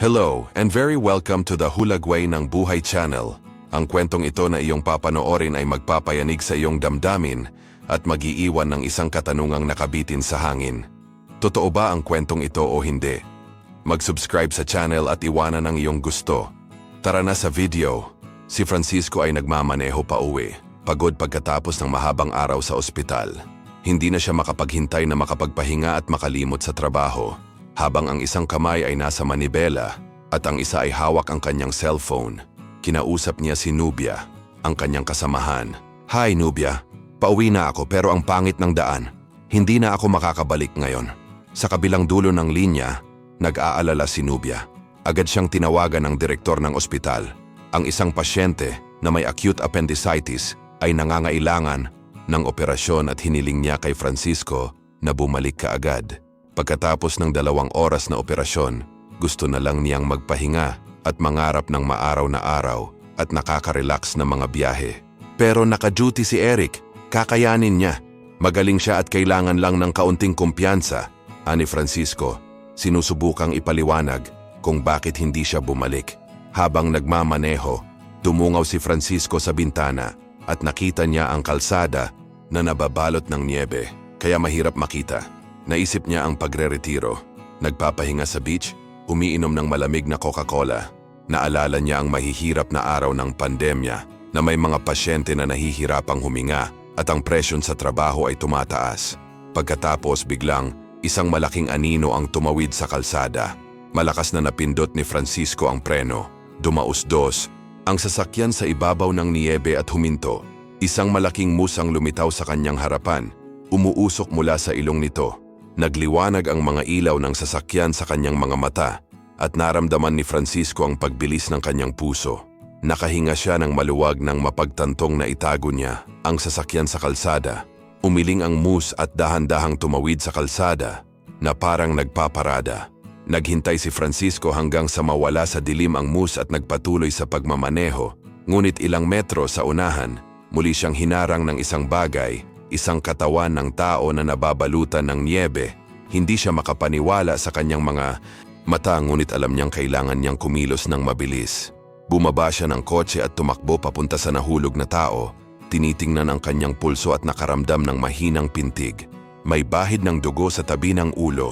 Hello and very welcome to the Hulagway ng Buhay Channel. Ang kwentong ito na iyong papanoorin ay magpapayanig sa iyong damdamin at mag-iiwan ng isang katanungang nakabitin sa hangin. Totoo ba ang kwentong ito o hindi? Mag-subscribe sa channel at iwanan ang iyong gusto. Tara na sa video. Si Francisco ay nagmamaneho pa uwi, pagod pagkatapos ng mahabang araw sa ospital. Hindi na siya makapaghintay na makapagpahinga at makalimot sa trabaho. Habang ang isang kamay ay nasa manibela at ang isa ay hawak ang kanyang cellphone, kinausap niya si Nubia, ang kanyang kasamahan. Hi Nubia, pauwi na ako pero ang pangit ng daan. Hindi na ako makakabalik ngayon. Sa kabilang dulo ng linya, nag-aalala si Nubia. Agad siyang tinawagan ng direktor ng ospital. Ang isang pasyente na may acute appendicitis ay nangangailangan ng operasyon at hiniling niya kay Francisco na bumalik kaagad. Pagkatapos ng 2 oras na operasyon, gusto na lang niyang magpahinga at mangarap ng maaraw na araw at nakaka-relax na mga biyahe. Pero naka-duty si Eric, kakayanin niya. Magaling siya at kailangan lang ng kaunting kumpiyansa, ani Francisco. Sinusubukang ipaliwanag kung bakit hindi siya bumalik. Habang nagmamaneho, tumungaw si Francisco sa bintana at nakita niya ang kalsada na nababalot ng niebe, kaya mahirap makita. Naisip niya ang pagre-retiro. Nagpapahinga sa beach, umiinom ng malamig na Coca-Cola. Naalala niya ang mahihirap na araw ng pandemya na may mga pasyente na nahihirapang huminga at ang presyon sa trabaho ay tumataas. Pagkatapos biglang, isang malaking anino ang tumawid sa kalsada. Malakas na napindot ni Francisco ang preno. Dumausdos ang sasakyan sa ibabaw ng niebe at huminto. Isang malaking musang lumitaw sa kanyang harapan. Umuusok mula sa ilong nito. Nagliwanag ang mga ilaw ng sasakyan sa kanyang mga mata at naramdaman ni Francisco ang pagbilis ng kanyang puso. Nakahinga siya ng maluwag nang mapagtantong na itago niya ang sasakyan sa kalsada. Umiling ang mus at dahan-dahang tumawid sa kalsada na parang nagpaparada. Naghintay si Francisco hanggang sa mawala sa dilim ang mus at nagpatuloy sa pagmamaneho. Ngunit ilang metro sa unahan, muli siyang hinarang ng isang bagay. Isang katawan ng tao na nababalutan ng niebe. Hindi siya makapaniwala sa kanyang mga mata ngunit alam niyang kailangan niyang kumilos ng mabilis. Bumaba siya ng kotse at tumakbo papunta sa nahulog na tao. Tinitingnan ang kanyang pulso at nakaramdam ng mahinang pintig. May bahid ng dugo sa tabi ng ulo.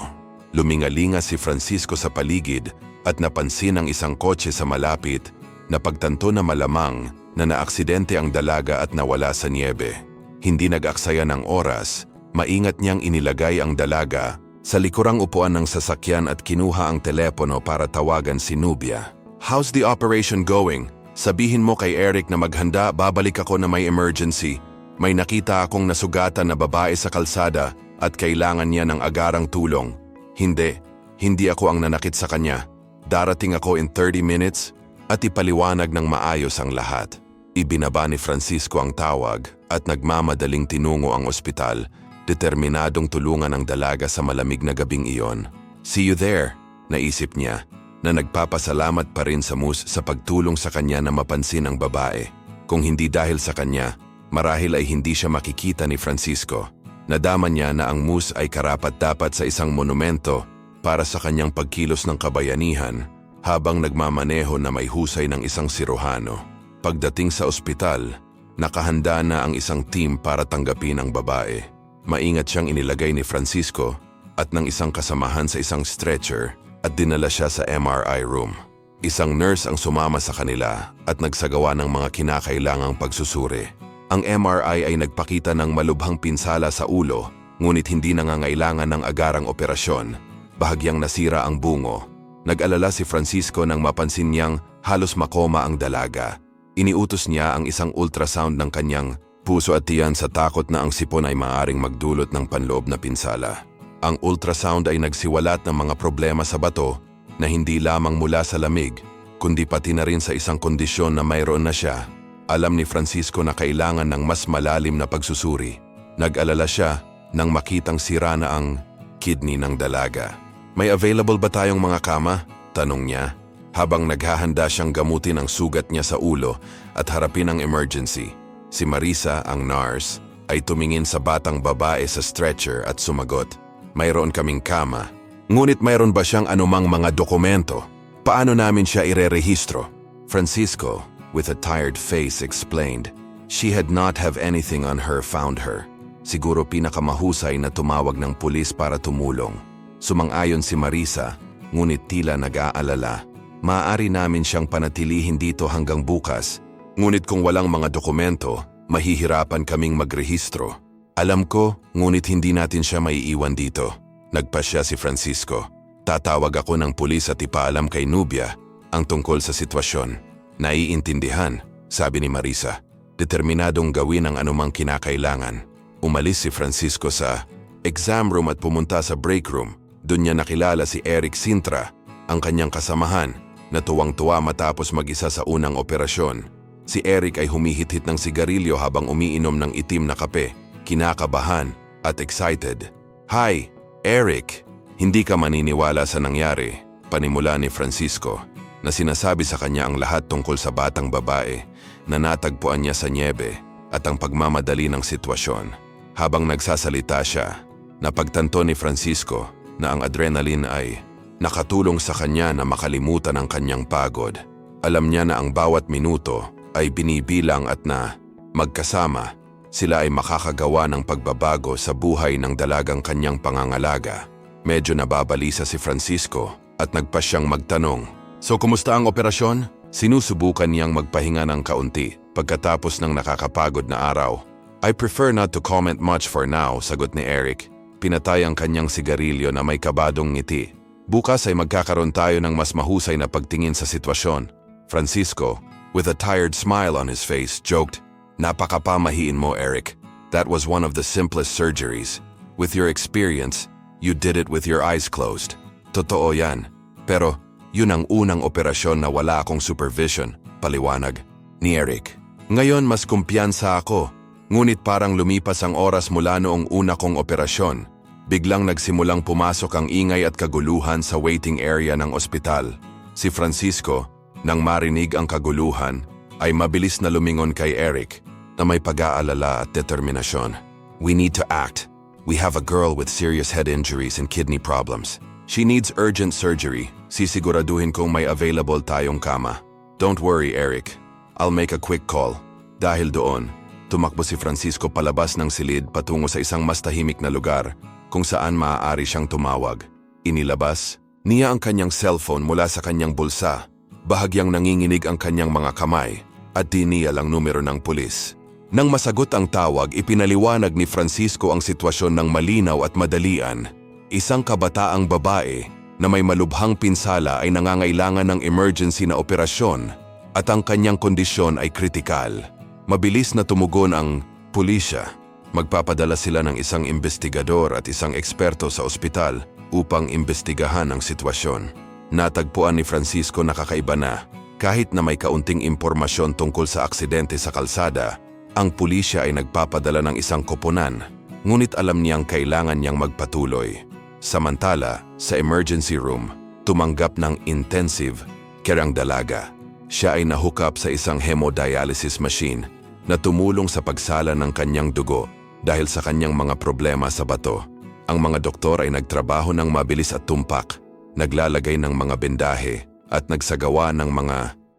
Lumingalinga si Francisco sa paligid at napansin ang isang kotse sa malapit. Napagtanto na malamang na naaksidente ang dalaga at nawala sa niebe. Hindi nag-aksaya ng oras, maingat niyang inilagay ang dalaga sa likurang upuan ng sasakyan at kinuha ang telepono para tawagan si Nubia. How's the operation going? Sabihin mo kay Eric na maghanda, babalik ako na may emergency. May nakita akong nasugatan na babae sa kalsada at kailangan niya ng agarang tulong. Hindi ako ang nanakit sa kanya. Darating ako in 30 minutes at ipaliwanag ng maayos ang lahat. Ibinaba ni Francisco ang tawag at nagmamadaling tinungo ang ospital, determinadong tulungan ang dalaga sa malamig na gabing iyon. See you there, naisip niya, na nagpapasalamat pa rin sa mus sa pagtulong sa kanya na mapansin ang babae. Kung hindi dahil sa kanya, marahil ay hindi siya makikita ni Francisco. Nadama niya na ang mus ay karapat-dapat sa isang monumento para sa kanyang pagkilos ng kabayanihan habang nagmamaneho na may husay ng isang siruhano. Pagdating sa ospital, nakahanda na ang isang team para tanggapin ang babae. Maingat siyang inilagay ni Francisco at ng isang kasamahan sa isang stretcher at dinala siya sa MRI room. Isang nurse ang sumama sa kanila at nagsagawa ng mga kinakailangang pagsusuri. Ang MRI ay nagpakita ng malubhang pinsala sa ulo, ngunit hindi nangangailangan ng agarang operasyon. Bahagyang nasira ang bungo. Nag-alala si Francisco nang mapansin niyang halos makoma ang dalaga. Iniutos niya ang isang ultrasound ng kanyang puso at tiyan sa takot na ang sipon ay maaaring magdulot ng panloob na pinsala. Ang ultrasound ay nagsiwalat ng mga problema sa bato na hindi lamang mula sa lamig, kundi pati na rin sa isang kondisyon na mayroon na siya. Alam ni Francisco na kailangan ng mas malalim na pagsusuri. Nag-alala siya nang makitang sira na ang kidney ng dalaga. May available ba tayong mga kama? Tanong niya. Habang naghahanda siyang gamutin ang sugat niya sa ulo at harapin ang emergency, si Marisa, ang nurse, ay tumingin sa batang babae sa stretcher at sumagot, "Mayroon kaming kama. Ngunit mayroon ba siyang anumang mga dokumento? Paano namin siya irerehistro? Francisco, with a tired face, explained. She had not have anything on her found her. Siguro pinakamahusay na tumawag ng pulis para tumulong. Sumang-ayon si Marisa, ngunit tila nag-aalala. Maaari namin siyang panatilihin dito hanggang bukas, ngunit kung walang mga dokumento, mahihirapan kaming magrehistro. Alam ko, ngunit hindi natin siya maiiwan dito. Nagpasya si Francisco. Tatawag ako ng pulis at ipaalam kay Nubia ang tungkol sa sitwasyon. Naiintindihan, sabi ni Marisa. Determinadong gawin ang anumang kinakailangan. Umalis si Francisco sa exam room at pumunta sa break room. Doon niya nakilala si Eric Sintra, ang kanyang kasamahan, na tuwang-tuwa matapos mag-isa sa unang operasyon. Si Eric ay humihit-hit ng sigarilyo habang umiinom ng itim na kape, kinakabahan at excited. "Hi, Eric! Hindi ka maniniwala sa nangyari," panimula ni Francisco, na sinasabi sa kanya ang lahat tungkol sa batang babae na natagpuan niya sa nyebe at ang pagmamadali ng sitwasyon. Habang nagsasalita siya, napagtanto ni Francisco na ang adrenaline ay nakatulong sa kanya na makalimutan ang kanyang pagod. Alam niya na ang bawat minuto ay binibilang at na magkasama, sila ay makakagawa ng pagbabago sa buhay ng dalagang kanyang pangangalaga. Medyo nababalisa si Francisco at nagpa siyang magtanong, "So kumusta ang operasyon?" Sinusubukan niyang magpahinga ng kaunti pagkatapos ng nakakapagod na araw. "I prefer not to comment much for now," sagot ni Eric. Pinatay ang kanyang sigarilyo na may kabadong ngiti. "Bukas ay magkakaroon tayo ng mas mahusay na pagtingin sa sitwasyon." Francisco, with a tired smile on his face, joked, "Napakapamahiin mo, Eric. That was one of the simplest surgeries. With your experience, you did it with your eyes closed." "Totoo yan. Pero yun ang unang operasyon na wala akong supervision," paliwanag ni Eric. "Ngayon mas kumpiyansa ako, ngunit parang lumipas ang oras mula noong una kong operasyon. Biglang nagsimulang pumasok ang ingay at kaguluhan sa waiting area ng ospital." Si Francisco, nang marinig ang kaguluhan, ay mabilis na lumingon kay Eric na may pag-aalala at determinasyon. "We need to act. We have a girl with serious head injuries and kidney problems. She needs urgent surgery. Sisiguraduhin kong may available tayong kama. Don't worry, Eric. I'll make a quick call." Dahil doon, tumakbo si Francisco palabas ng silid patungo sa isang mas tahimik na lugar kung saan maaari siyang tumawag. Inilabas niya ang kanyang cellphone mula sa kanyang bulsa. Bahagyang nanginginig ang kanyang mga kamay at diniyal ang numero ng pulis. Nang masagot ang tawag, ipinaliwanag ni Francisco ang sitwasyon ng malinaw at madalian. Isang kabataang babae na may malubhang pinsala ay nangangailangan ng emergency na operasyon at ang kanyang kondisyon ay kritikal. Mabilis na tumugon ang pulisya. Magpapadala sila ng isang investigador at isang eksperto sa ospital upang imbestigahan ang sitwasyon. Natagpuan ni Francisco na kakaiba na. Kahit na may kaunting impormasyon tungkol sa aksidente sa kalsada, ang pulisya ay nagpapadala ng isang koponan, ngunit alam niyang kailangan niyang magpatuloy. Samantala, sa emergency room, tumanggap ng intensive care ang dalaga. Siya ay nahook up sa isang hemodialysis machine na tumulong sa pagsala ng kanyang dugo dahil sa kanyang mga problema sa bato. Ang mga doktor ay nagtrabaho ng mabilis at tumpak, naglalagay ng mga bendahe at nagsagawa ng mga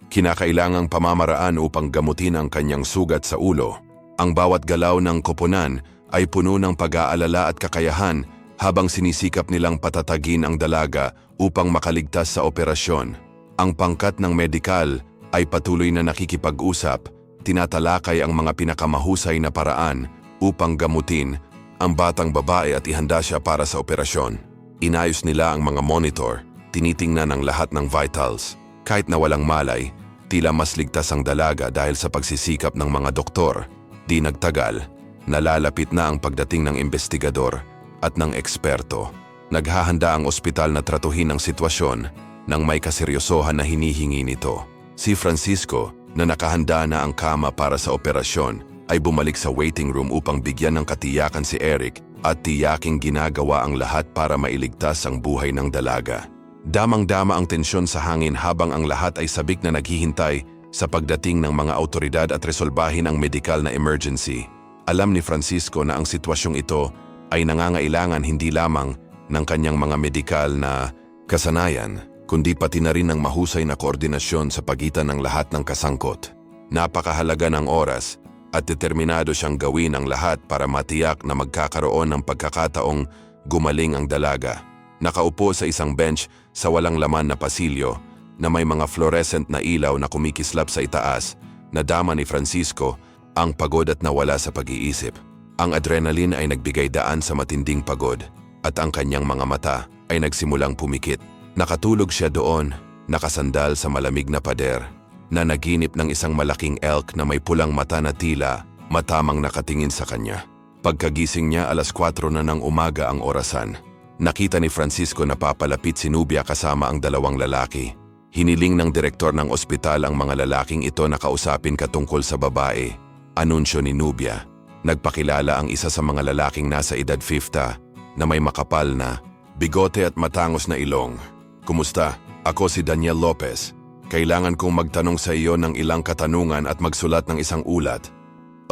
kinakailangang pamamaraan upang gamutin ang kanyang sugat sa ulo. Ang bawat galaw ng koponan ay puno ng pag-aalala at kakayahan habang sinisikap nilang patatagin ang dalaga upang makaligtas sa operasyon. Ang pangkat ng medikal ay patuloy na nakikipag-usap, tinatalakay ang mga pinakamahusay na paraan upang gamutin ang batang babae at ihanda siya para sa operasyon. Inayos nila ang mga monitor, tinitingnan ang lahat ng vitals. Kahit na walang malay, tila mas ligtas ang dalaga dahil sa pagsisikap ng mga doktor. Di nagtagal, nalalapit na ang pagdating ng investigador at ng eksperto. Naghahanda ang ospital na tratuhin ang sitwasyon nang may kaseryosohan na hinihingi nito. Si Francisco, na nakahanda na ang kama para sa operasyon, ay bumalik sa waiting room upang bigyan ng katiyakan si Eric at tiyaking ginagawa ang lahat para mailigtas ang buhay ng dalaga. Damang-dama ang tensyon sa hangin habang ang lahat ay sabik na naghihintay sa pagdating ng mga autoridad at resolbahin ang medikal na emergency. Alam ni Francisco na ang sitwasyong ito ay nangangailangan hindi lamang ng kanyang mga medikal na kasanayan, kundi pati na rin ang mahusay na koordinasyon sa pagitan ng lahat ng kasangkot. Napakahalaga ng oras at determinado siyang gawin ang lahat para matiyak na magkakaroon ng pagkakataong gumaling ang dalaga. Nakaupo sa isang bench sa walang laman na pasilyo na may mga fluorescent na ilaw na kumikislap sa itaas, nadama ni Francisco ang pagod at nawala sa pag-iisip. Ang adrenaline ay nagbigay daan sa matinding pagod at ang kanyang mga mata ay nagsimulang pumikit. Nakatulog siya doon, nakasandal sa malamig na pader, na naginip ng isang malaking elk na may pulang mata na tila matamang nakatingin sa kanya. Pagkagising niya 4:00 na ng umaga ang orasan. Nakita ni Francisco na papalapit si Nubia kasama ang dalawang lalaki. Hiniling ng direktor ng ospital ang mga lalaking ito na kausapin katungkol sa babae. Anunsyo ni Nubia. Nagpakilala ang isa sa mga lalaking nasa edad 50 na may makapal na bigote at matangos na ilong. Kumusta? Ako si Daniel Lopez. Kailangan kong magtanong sa iyo ng ilang katanungan at magsulat ng isang ulat.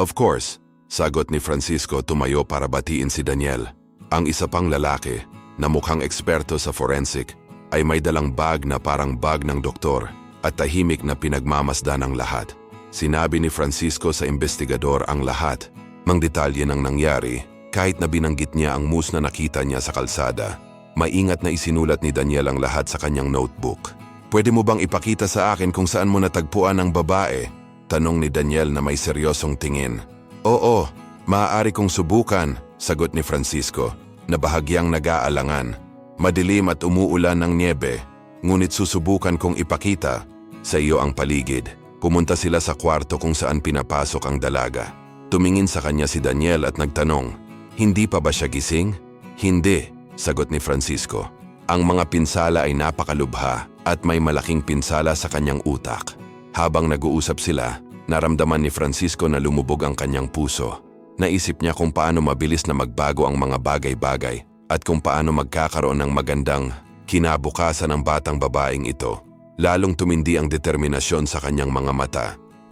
Of course, sagot ni Francisco tumayo para batiin si Daniel. Ang isa pang lalaki na mukhang eksperto sa forensic ay may dalang bag na parang bag ng doktor at tahimik na pinagmamasdan ng lahat. Sinabi ni Francisco sa investigador ang lahat ng detalye ng nangyari kahit na binanggit niya ang mus na nakita niya sa kalsada. Maingat na isinulat ni Daniel ang lahat sa kanyang notebook. Pwede mo bang ipakita sa akin kung saan mo natagpuan ang babae? Tanong ni Daniel na may seryosong tingin. Oo, maaari kong subukan, sagot ni Francisco na bahagyang nag-aalangan. Madilim at umuulan ng niebe, ngunit susubukan kong ipakita sa iyo ang paligid. Pumunta sila sa kwarto kung saan pinapasok ang dalaga. Tumingin sa kanya si Daniel at nagtanong, hindi pa ba siya gising? Hindi, sagot ni Francisco. Ang mga pinsala ay napakalubha at may malaking pinsala sa kanyang utak. Habang nag-uusap sila, naramdaman ni Francisco na lumubog ang kanyang puso. Naisip niya kung paano mabilis na magbago ang mga bagay-bagay at kung paano magkakaroon ng magandang kinabukasan ng batang babaeng ito. Lalong tumindi ang determinasyon sa kanyang mga mata.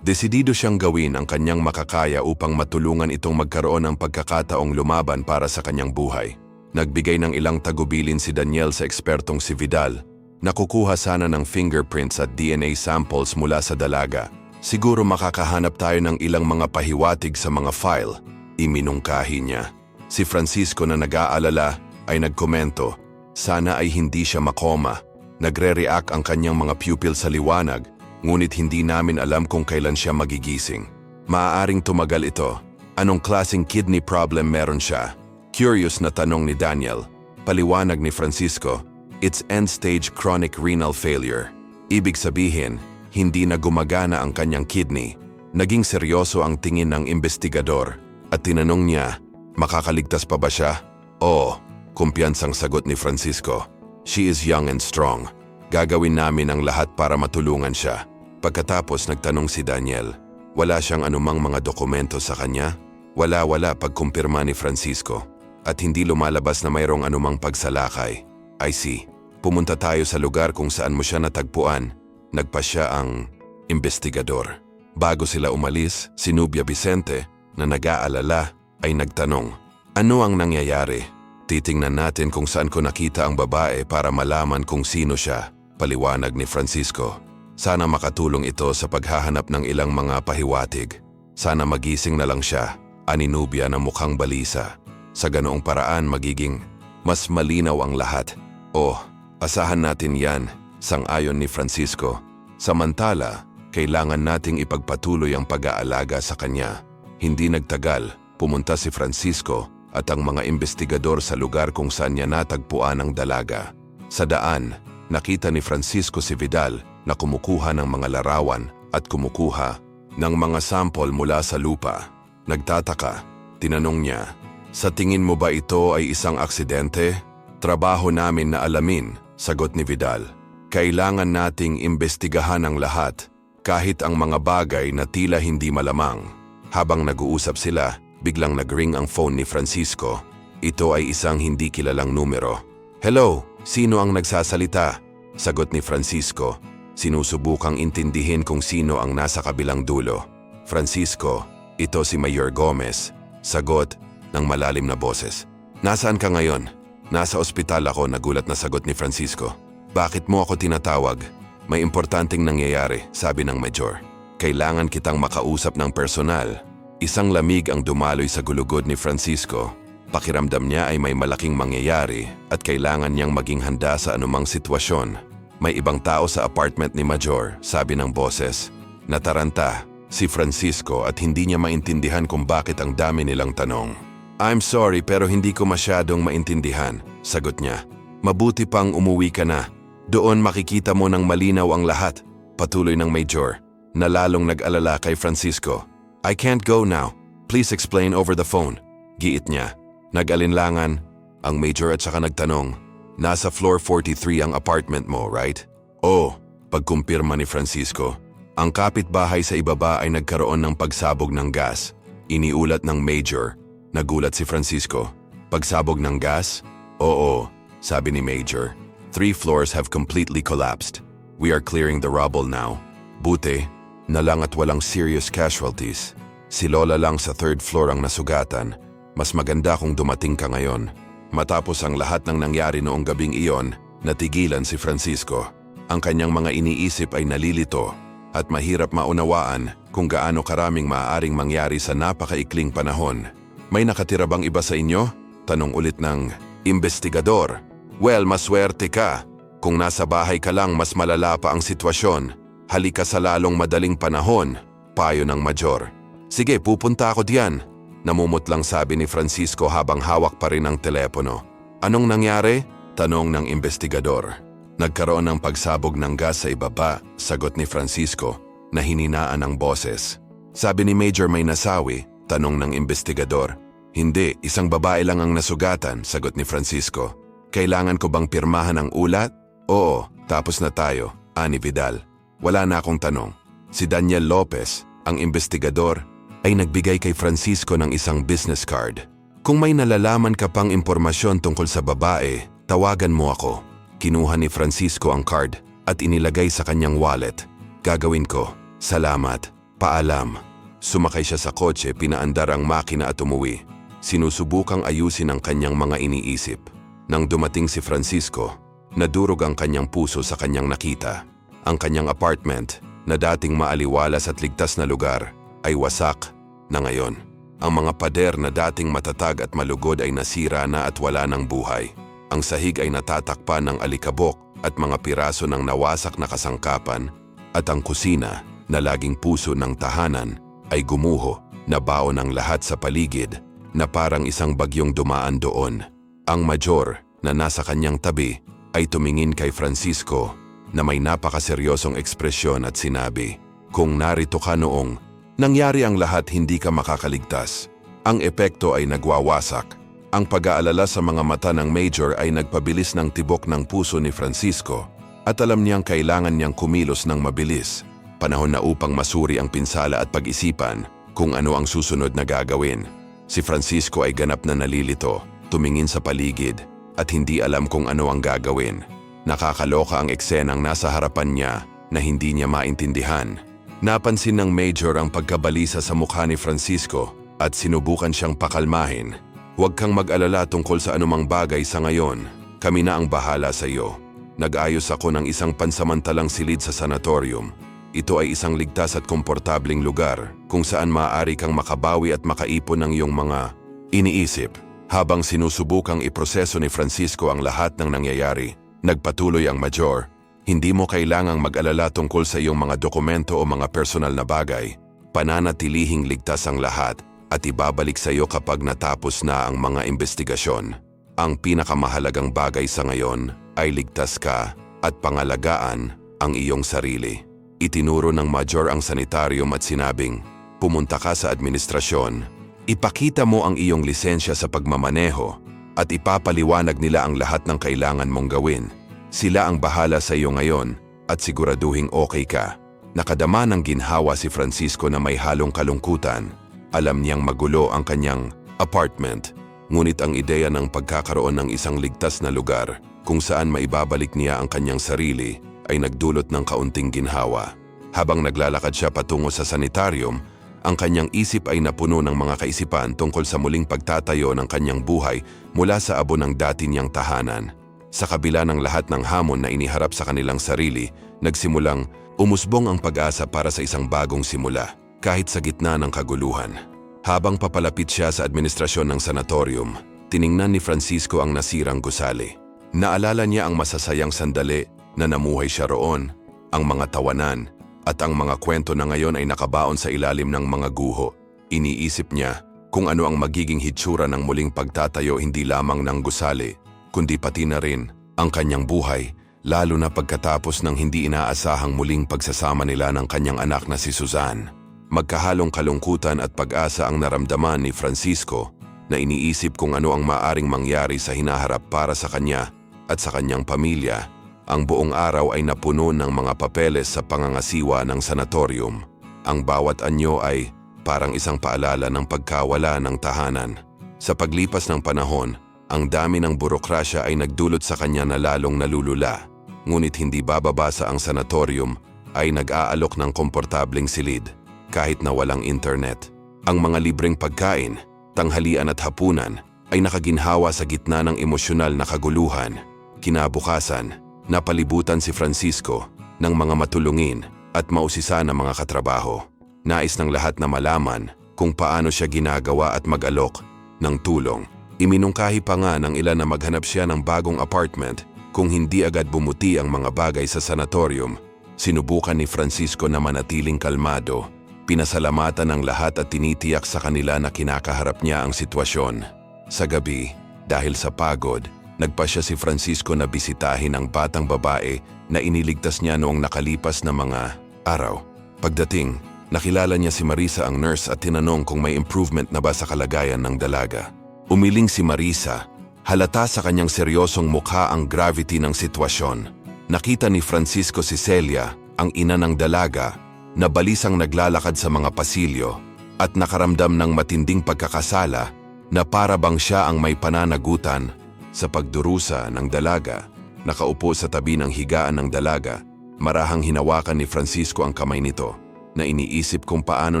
Desidido siyang gawin ang kanyang makakaya upang matulungan itong magkaroon ng pagkakataong lumaban para sa kanyang buhay. Nagbigay ng ilang tagubilin si Daniel sa ekspertong si Vidal. Nakukuha sana ng fingerprints at DNA samples mula sa dalaga. Siguro makakahanap tayo ng ilang mga pahiwatig sa mga file. Iminungkahi niya. Si Francisco na nag-aalala ay nagkomento, sana ay hindi siya makoma. Nagre-react ang kanyang mga pupil sa liwanag, ngunit hindi namin alam kung kailan siya magigising. Maaaring tumagal ito. Anong klaseng kidney problem meron siya? Curious na tanong ni Daniel. Paliwanag ni Francisco, it's end-stage chronic renal failure. Ibig sabihin, hindi na gumagana ang kanyang kidney. Naging seryoso ang tingin ng investigador at tinanong niya, makakaligtas pa ba siya? Oo, kumpiyansang sagot ni Francisco. She is young and strong. Gagawin namin ang lahat para matulungan siya. Pagkatapos nagtanong si Daniel, wala siyang anumang mga dokumento sa kanya? Wala pagkumpirma ni Francisco. At hindi lumalabas na mayroong anumang pagsalakay. I see. Pumunta tayo sa lugar kung saan mo siya natagpuan. Nagpasya ang investigador. Bago sila umalis, si Nubia Vicente na nag-aalala ay nagtanong, ano ang nangyayari? Titingnan natin kung saan ko nakita ang babae para malaman kung sino siya, paliwanag ni Francisco. Sana makatulong ito sa paghahanap ng ilang mga pahiwatig. Sana magising na lang siya, ani Nubia na mukhang balisa. Sa ganoong paraan magiging mas malinaw ang lahat. Oh, asahan natin yan, sang-ayon ni Francisco. Samantala, kailangan nating ipagpatuloy ang pag-aalaga sa kanya. Hindi nagtagal, pumunta si Francisco at ang mga investigador sa lugar kung saan niya natagpuan ang dalaga. Sa daan, nakita ni Francisco si Vidal na kumukuha ng mga larawan at kumukuha ng mga sample mula sa lupa. Nagtataka, tinanong niya, sa tingin mo ba ito ay isang aksidente? Trabaho namin na alamin, sagot ni Vidal. Kailangan nating imbestigahan ang lahat, kahit ang mga bagay na tila hindi malamang. Habang nag-uusap sila, biglang nag-ring ang phone ni Francisco. Ito ay isang hindi kilalang numero. Hello, sino ang nagsasalita? Sagot ni Francisco. Sinusubukang intindihin kung sino ang nasa kabilang dulo. Francisco, ito si Mayor Gomez. Sagot ng malalim na boses. Nasaan ka ngayon? Nasa ospital ako, nagulat na sagot ni Francisco. Bakit mo ako tinatawag? May importanteng nangyayari, sabi ng Major. Kailangan kitang makausap ng personal. Isang lamig ang dumaloy sa gulugod ni Francisco. Pakiramdam niya ay may malaking mangyayari at kailangan niyang maging handa sa anumang sitwasyon. May ibang tao sa apartment ni Major, sabi ng boses. Nataranta si Francisco at hindi niya maintindihan kung bakit ang dami nilang tanong. I'm sorry pero hindi ko masyadong maintindihan, sagot niya. Mabuti pang umuwi ka na. Doon makikita mo ng malinaw ang lahat, patuloy ng Major, na lalong nag-alala kay Francisco. I can't go now. Please explain over the phone. Giit niya. Nag-alinlangan ang Major at saka nagtanong, nasa floor 43 ang apartment mo, right? Oo, pagkumpirma ni Francisco. Ang kapitbahay sa ibaba ay nagkaroon ng pagsabog ng gas. Iniulat ng Major. Nagulat si Francisco. Pagsabog ng gas? Oo, sabi ni Major. 3 floors have completely collapsed. We are clearing the rubble now. Buti, na lang at walang serious casualties. Si Lola lang sa 3rd floor ang nasugatan. Mas maganda kung dumating ka ngayon. Matapos ang lahat ng nangyari noong gabing iyon, natigilan si Francisco. Ang kanyang mga iniisip ay nalilito at mahirap maunawaan kung gaano karaming maaaring mangyari sa napakaikling panahon. May nakatira bang iba sa inyo? Tanong ulit ng investigador. Well, maswerte ka. Kung nasa bahay ka lang, mas malala pa ang sitwasyon. Halika sa lalong madaling panahon, payo ng Major. Sige, pupunta ako diyan. Namumutlang sabi ni Francisco habang hawak pa rin ang telepono. Anong nangyari? Tanong ng investigador. Nagkaroon ng pagsabog ng gas sa ibaba, sagot ni Francisco, na hininaan ang boses. Sabi ni Major may nasawi, tanong ng investigador. Hindi, isang babae lang ang nasugatan, sagot ni Francisco. Kailangan ko bang pirmahan ang ulat? Oo, tapos na tayo, ani Vidal. Wala na akong tanong. Si Daniel Lopez, ang investigador, ay nagbigay kay Francisco ng isang business card. Kung may nalalaman ka pang impormasyon tungkol sa babae, tawagan mo ako. Kinuha ni Francisco ang card at inilagay sa kanyang wallet. Gagawin ko. Salamat. Paalam. Sumakay siya sa kotse, pinaandar ang makina at umuwi. Sinusubukang ayusin ang kanyang mga iniisip. Nang dumating si Francisco, nadurog ang kanyang puso sa kanyang nakita. Ang kanyang apartment, na dating maaliwalas at ligtas na lugar, ay wasak na ngayon. Ang mga pader na dating matatag at malugod ay nasira na at wala ng buhay. Ang sahig ay natatakpan ng alikabok at mga piraso ng nawasak na kasangkapan, at ang kusina, na laging puso ng tahanan, ay gumuho, nabaon ang lahat sa paligid, na parang isang bagyong dumaan doon. Ang Major, na nasa kanyang tabi, ay tumingin kay Francisco na may napakaseryosong ekspresyon at sinabi, kung narito ka noong nangyari ang lahat, hindi ka makakaligtas. Ang epekto ay nagwawasak. Ang pag-aalala sa mga mata ng Major ay nagpabilis ng tibok ng puso ni Francisco at alam niyang kailangan niyang kumilos ng mabilis. Panahon na upang masuri ang pinsala at pag-isipan kung ano ang susunod na gagawin. Si Francisco ay ganap na nalilito, tumingin sa paligid at hindi alam kung ano ang gagawin. Nakakaloka ang eksenang nasa harapan niya na hindi niya maintindihan. Napansin ng Major ang pagkabalisa sa mukha ni Francisco at sinubukan siyang pakalmahin. Huwag kang mag-alala tungkol sa anumang bagay sa ngayon. Kami na ang bahala sa iyo. Nag-ayos ako ng isang pansamantalang silid sa sanatorium. Ito ay isang ligtas at komportabling lugar kung saan maaari kang makabawi at makaipon ng iyong mga iniisip. Habang sinusubukang iproseso ni Francisco ang lahat ng nangyayari, nagpatuloy ang Major. Hindi mo kailangang mag-alala tungkol sa iyong mga dokumento o mga personal na bagay. Pananatilihing ligtas ang lahat at ibabalik sa iyo kapag natapos na ang mga investigasyon. Ang pinakamahalagang bagay sa ngayon ay ligtas ka at pangalagaan ang iyong sarili. Itinuro ng Major ang sanitarium at sinabing, pumunta ka sa administrasyon. Ipakita mo ang iyong lisensya sa pagmamaneho at ipapaliwanag nila ang lahat ng kailangan mong gawin. Sila ang bahala sa iyo ngayon at siguraduhing okay ka. Nakadama ng ginhawa si Francisco na may halong kalungkutan. Alam niyang magulo ang kanyang apartment. Ngunit ang ideya ng pagkakaroon ng isang ligtas na lugar kung saan maibabalik niya ang kanyang sarili ay nagdulot ng kaunting ginhawa. Habang naglalakad siya patungo sa sanitarium, ang kanyang isip ay napuno ng mga kaisipan tungkol sa muling pagtatayo ng kanyang buhay mula sa abo ng dati niyang tahanan. Sa kabila ng lahat ng hamon na iniharap sa kanilang sarili, nagsimulang umusbong ang pag-asa para sa isang bagong simula, kahit sa gitna ng kaguluhan. Habang papalapit siya sa administrasyon ng sanatorium, tiningnan ni Francisco ang nasirang gusali. Naalala niya ang masasayang sandali na namuhay siya roon, ang mga tawanan, at ang mga kwento na ngayon ay nakabaon sa ilalim ng mga guho. Iniisip niya kung ano ang magiging hitsura ng muling pagtatayo hindi lamang ng gusali, kundi pati na rin ang kanyang buhay, lalo na pagkatapos ng hindi inaasahang muling pagsasama nila ng kanyang anak na si Suzanne. Magkahalong kalungkutan at pag-asa ang naramdaman ni Francisco na iniisip kung ano ang maaring mangyari sa hinaharap para sa kanya at sa kanyang pamilya. Ang buong araw ay napuno ng mga papeles sa pangangasiwa ng sanatorium. Ang bawat anyo ay parang isang paalala ng pagkawala ng tahanan. Sa paglipas ng panahon, ang dami ng burokrasya ay nagdulot sa kanya na lalong nalulula. Ngunit hindi bababasa ang sanatorium ay nag-aalok ng komportabling silid kahit na walang internet. Ang mga libreng pagkain, tanghalian at hapunan ay nakaginhawa sa gitna ng emosyonal na kaguluhan. Kinabukasan, napalibutan si Francisco ng mga matulungin at mausisa na mga katrabaho. Nais ng lahat na malaman kung paano siya ginagawa at mag-alok ng tulong. Iminungkahi pa nga ng ilan na maghanap siya ng bagong apartment kung hindi agad bumuti ang mga bagay sa sanatorium. Sinubukan ni Francisco na manatiling kalmado. Pinasalamatan ng lahat at tinitiyak sa kanila na kinakaharap niya ang sitwasyon. Sa gabi, dahil sa pagod, nagpasya si Francisco na bisitahin ang batang babae na iniligtas niya noong nakalipas na mga araw. Pagdating, nakilala niya si Marisa ang nurse at tinanong kung may improvement na ba sa kalagayan ng dalaga. Umiling si Marisa, halata sa kanyang seryosong mukha ang gravity ng sitwasyon. Nakita ni Francisco si Celia, ang ina ng dalaga, na balisang naglalakad sa mga pasilyo at nakaramdam ng matinding pagkakasala na para bang siya ang may pananagutan sa pagdurusa ng dalaga. Nakaupo sa tabi ng higaan ng dalaga, marahang hinawakan ni Francisco ang kamay nito na iniisip kung paano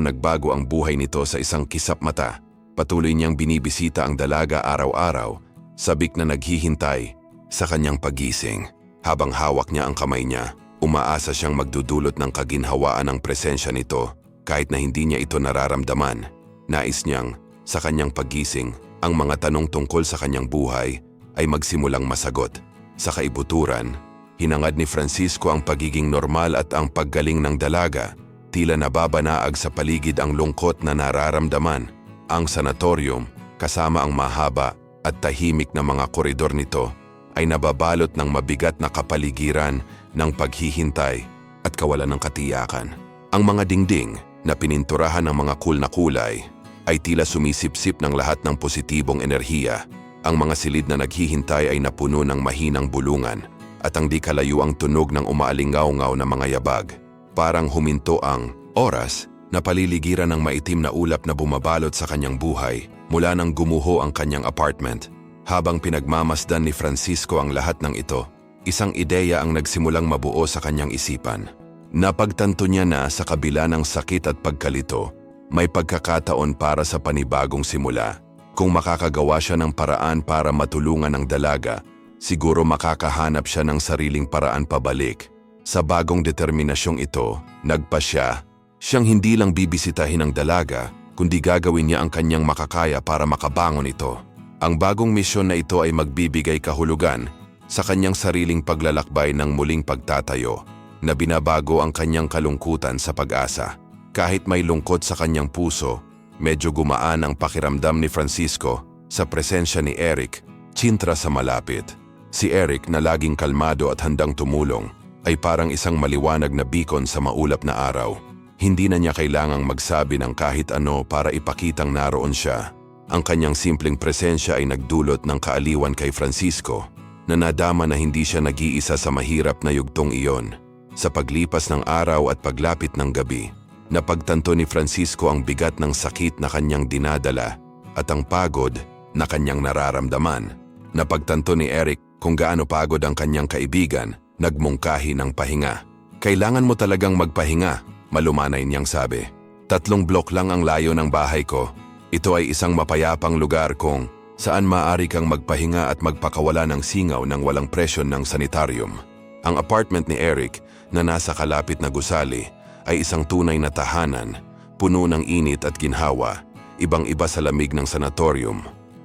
nagbago ang buhay nito sa isang kisap mata. Patuloy niyang binibisita ang dalaga araw-araw, sabik na naghihintay sa kanyang pagising. Habang hawak niya ang kamay niya, umaasa siyang magdudulot ng kaginhawaan ang presensya nito kahit na hindi niya ito nararamdaman. Nais niyang sa kanyang pagising, ang mga tanong tungkol sa kanyang buhay ay magsimulang masagot. Sa kaibuturan, hinangad ni Francisco ang pagiging normal at ang paggaling ng dalaga. Tila nababanaag sa paligid ang lungkot na nararamdaman. Ang sanatorium, kasama ang mahaba at tahimik na mga koridor nito, ay nababalot ng mabigat na kapaligiran ng paghihintay at kawalan ng katiyakan. Ang mga dingding na pininturahan ng mga cool na kulay ay tila sumisipsip ng lahat ng positibong enerhiya. Ang mga silid na naghihintay ay napuno ng mahinang bulungan at ang di kalayuang tunog ng umaalingaw-ngaw na mga yabag. Parang huminto ang oras na paliligiran ng maitim na ulap na bumabalot sa kanyang buhay mula nang gumuho ang kanyang apartment. Habang pinagmamasdan ni Francisco ang lahat ng ito, isang ideya ang nagsimulang mabuo sa kanyang isipan. Napagtanto niya na sa kabila ng sakit at pagkalito, may pagkakataon para sa panibagong simula. Kung makakagawa siya ng paraan para matulungan ang dalaga, siguro makakahanap siya ng sariling paraan pabalik. Sa bagong determinasyong ito, nagpasya. Siyang hindi lang bibisitahin ang dalaga, kundi gagawin niya ang kanyang makakaya para makabangon ito. Ang bagong misyon na ito ay magbibigay kahulugan sa kanyang sariling paglalakbay ng muling pagtatayo, na binabago ang kanyang kalungkutan sa pag-asa. Kahit may lungkot sa kanyang puso, medyo gumaan ang pakiramdam ni Francisco sa presensya ni Eric, tsintra sa malapit. Si Eric na laging kalmado at handang tumulong, ay parang isang maliwanag na beacon sa maulap na araw. Hindi na niya kailangang magsabi ng kahit ano para ipakitang naroon siya. Ang kanyang simpleng presensya ay nagdulot ng kaaliwan kay Francisco, na nadama na hindi siya nag-iisa sa mahirap na yugtong iyon. Sa paglipas ng araw at paglapit ng gabi, napagtanto ni Francisco ang bigat ng sakit na kanyang dinadala at ang pagod na kanyang nararamdaman. Napagtanto ni Eric kung gaano pagod ang kanyang kaibigan, nagmungkahi ng pahinga. "Kailangan mo talagang magpahinga," malumanay niyang sabi. "3 blok lang ang layo ng bahay ko. Ito ay isang mapayapang lugar kung saan maaari kang magpahinga at magpakawala ng singaw ng walang presyon ng sanitarium. Ang apartment ni Eric na nasa kalapit na gusali ay isang tunay na tahanan, puno ng init at ginhawa, ibang-iba sa lamig ng sanatorium.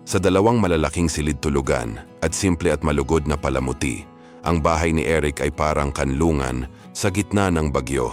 Sa dalawang malalaking silid tulugan at simple at malugod na palamuti, ang bahay ni Eric ay parang kanlungan sa gitna ng bagyo.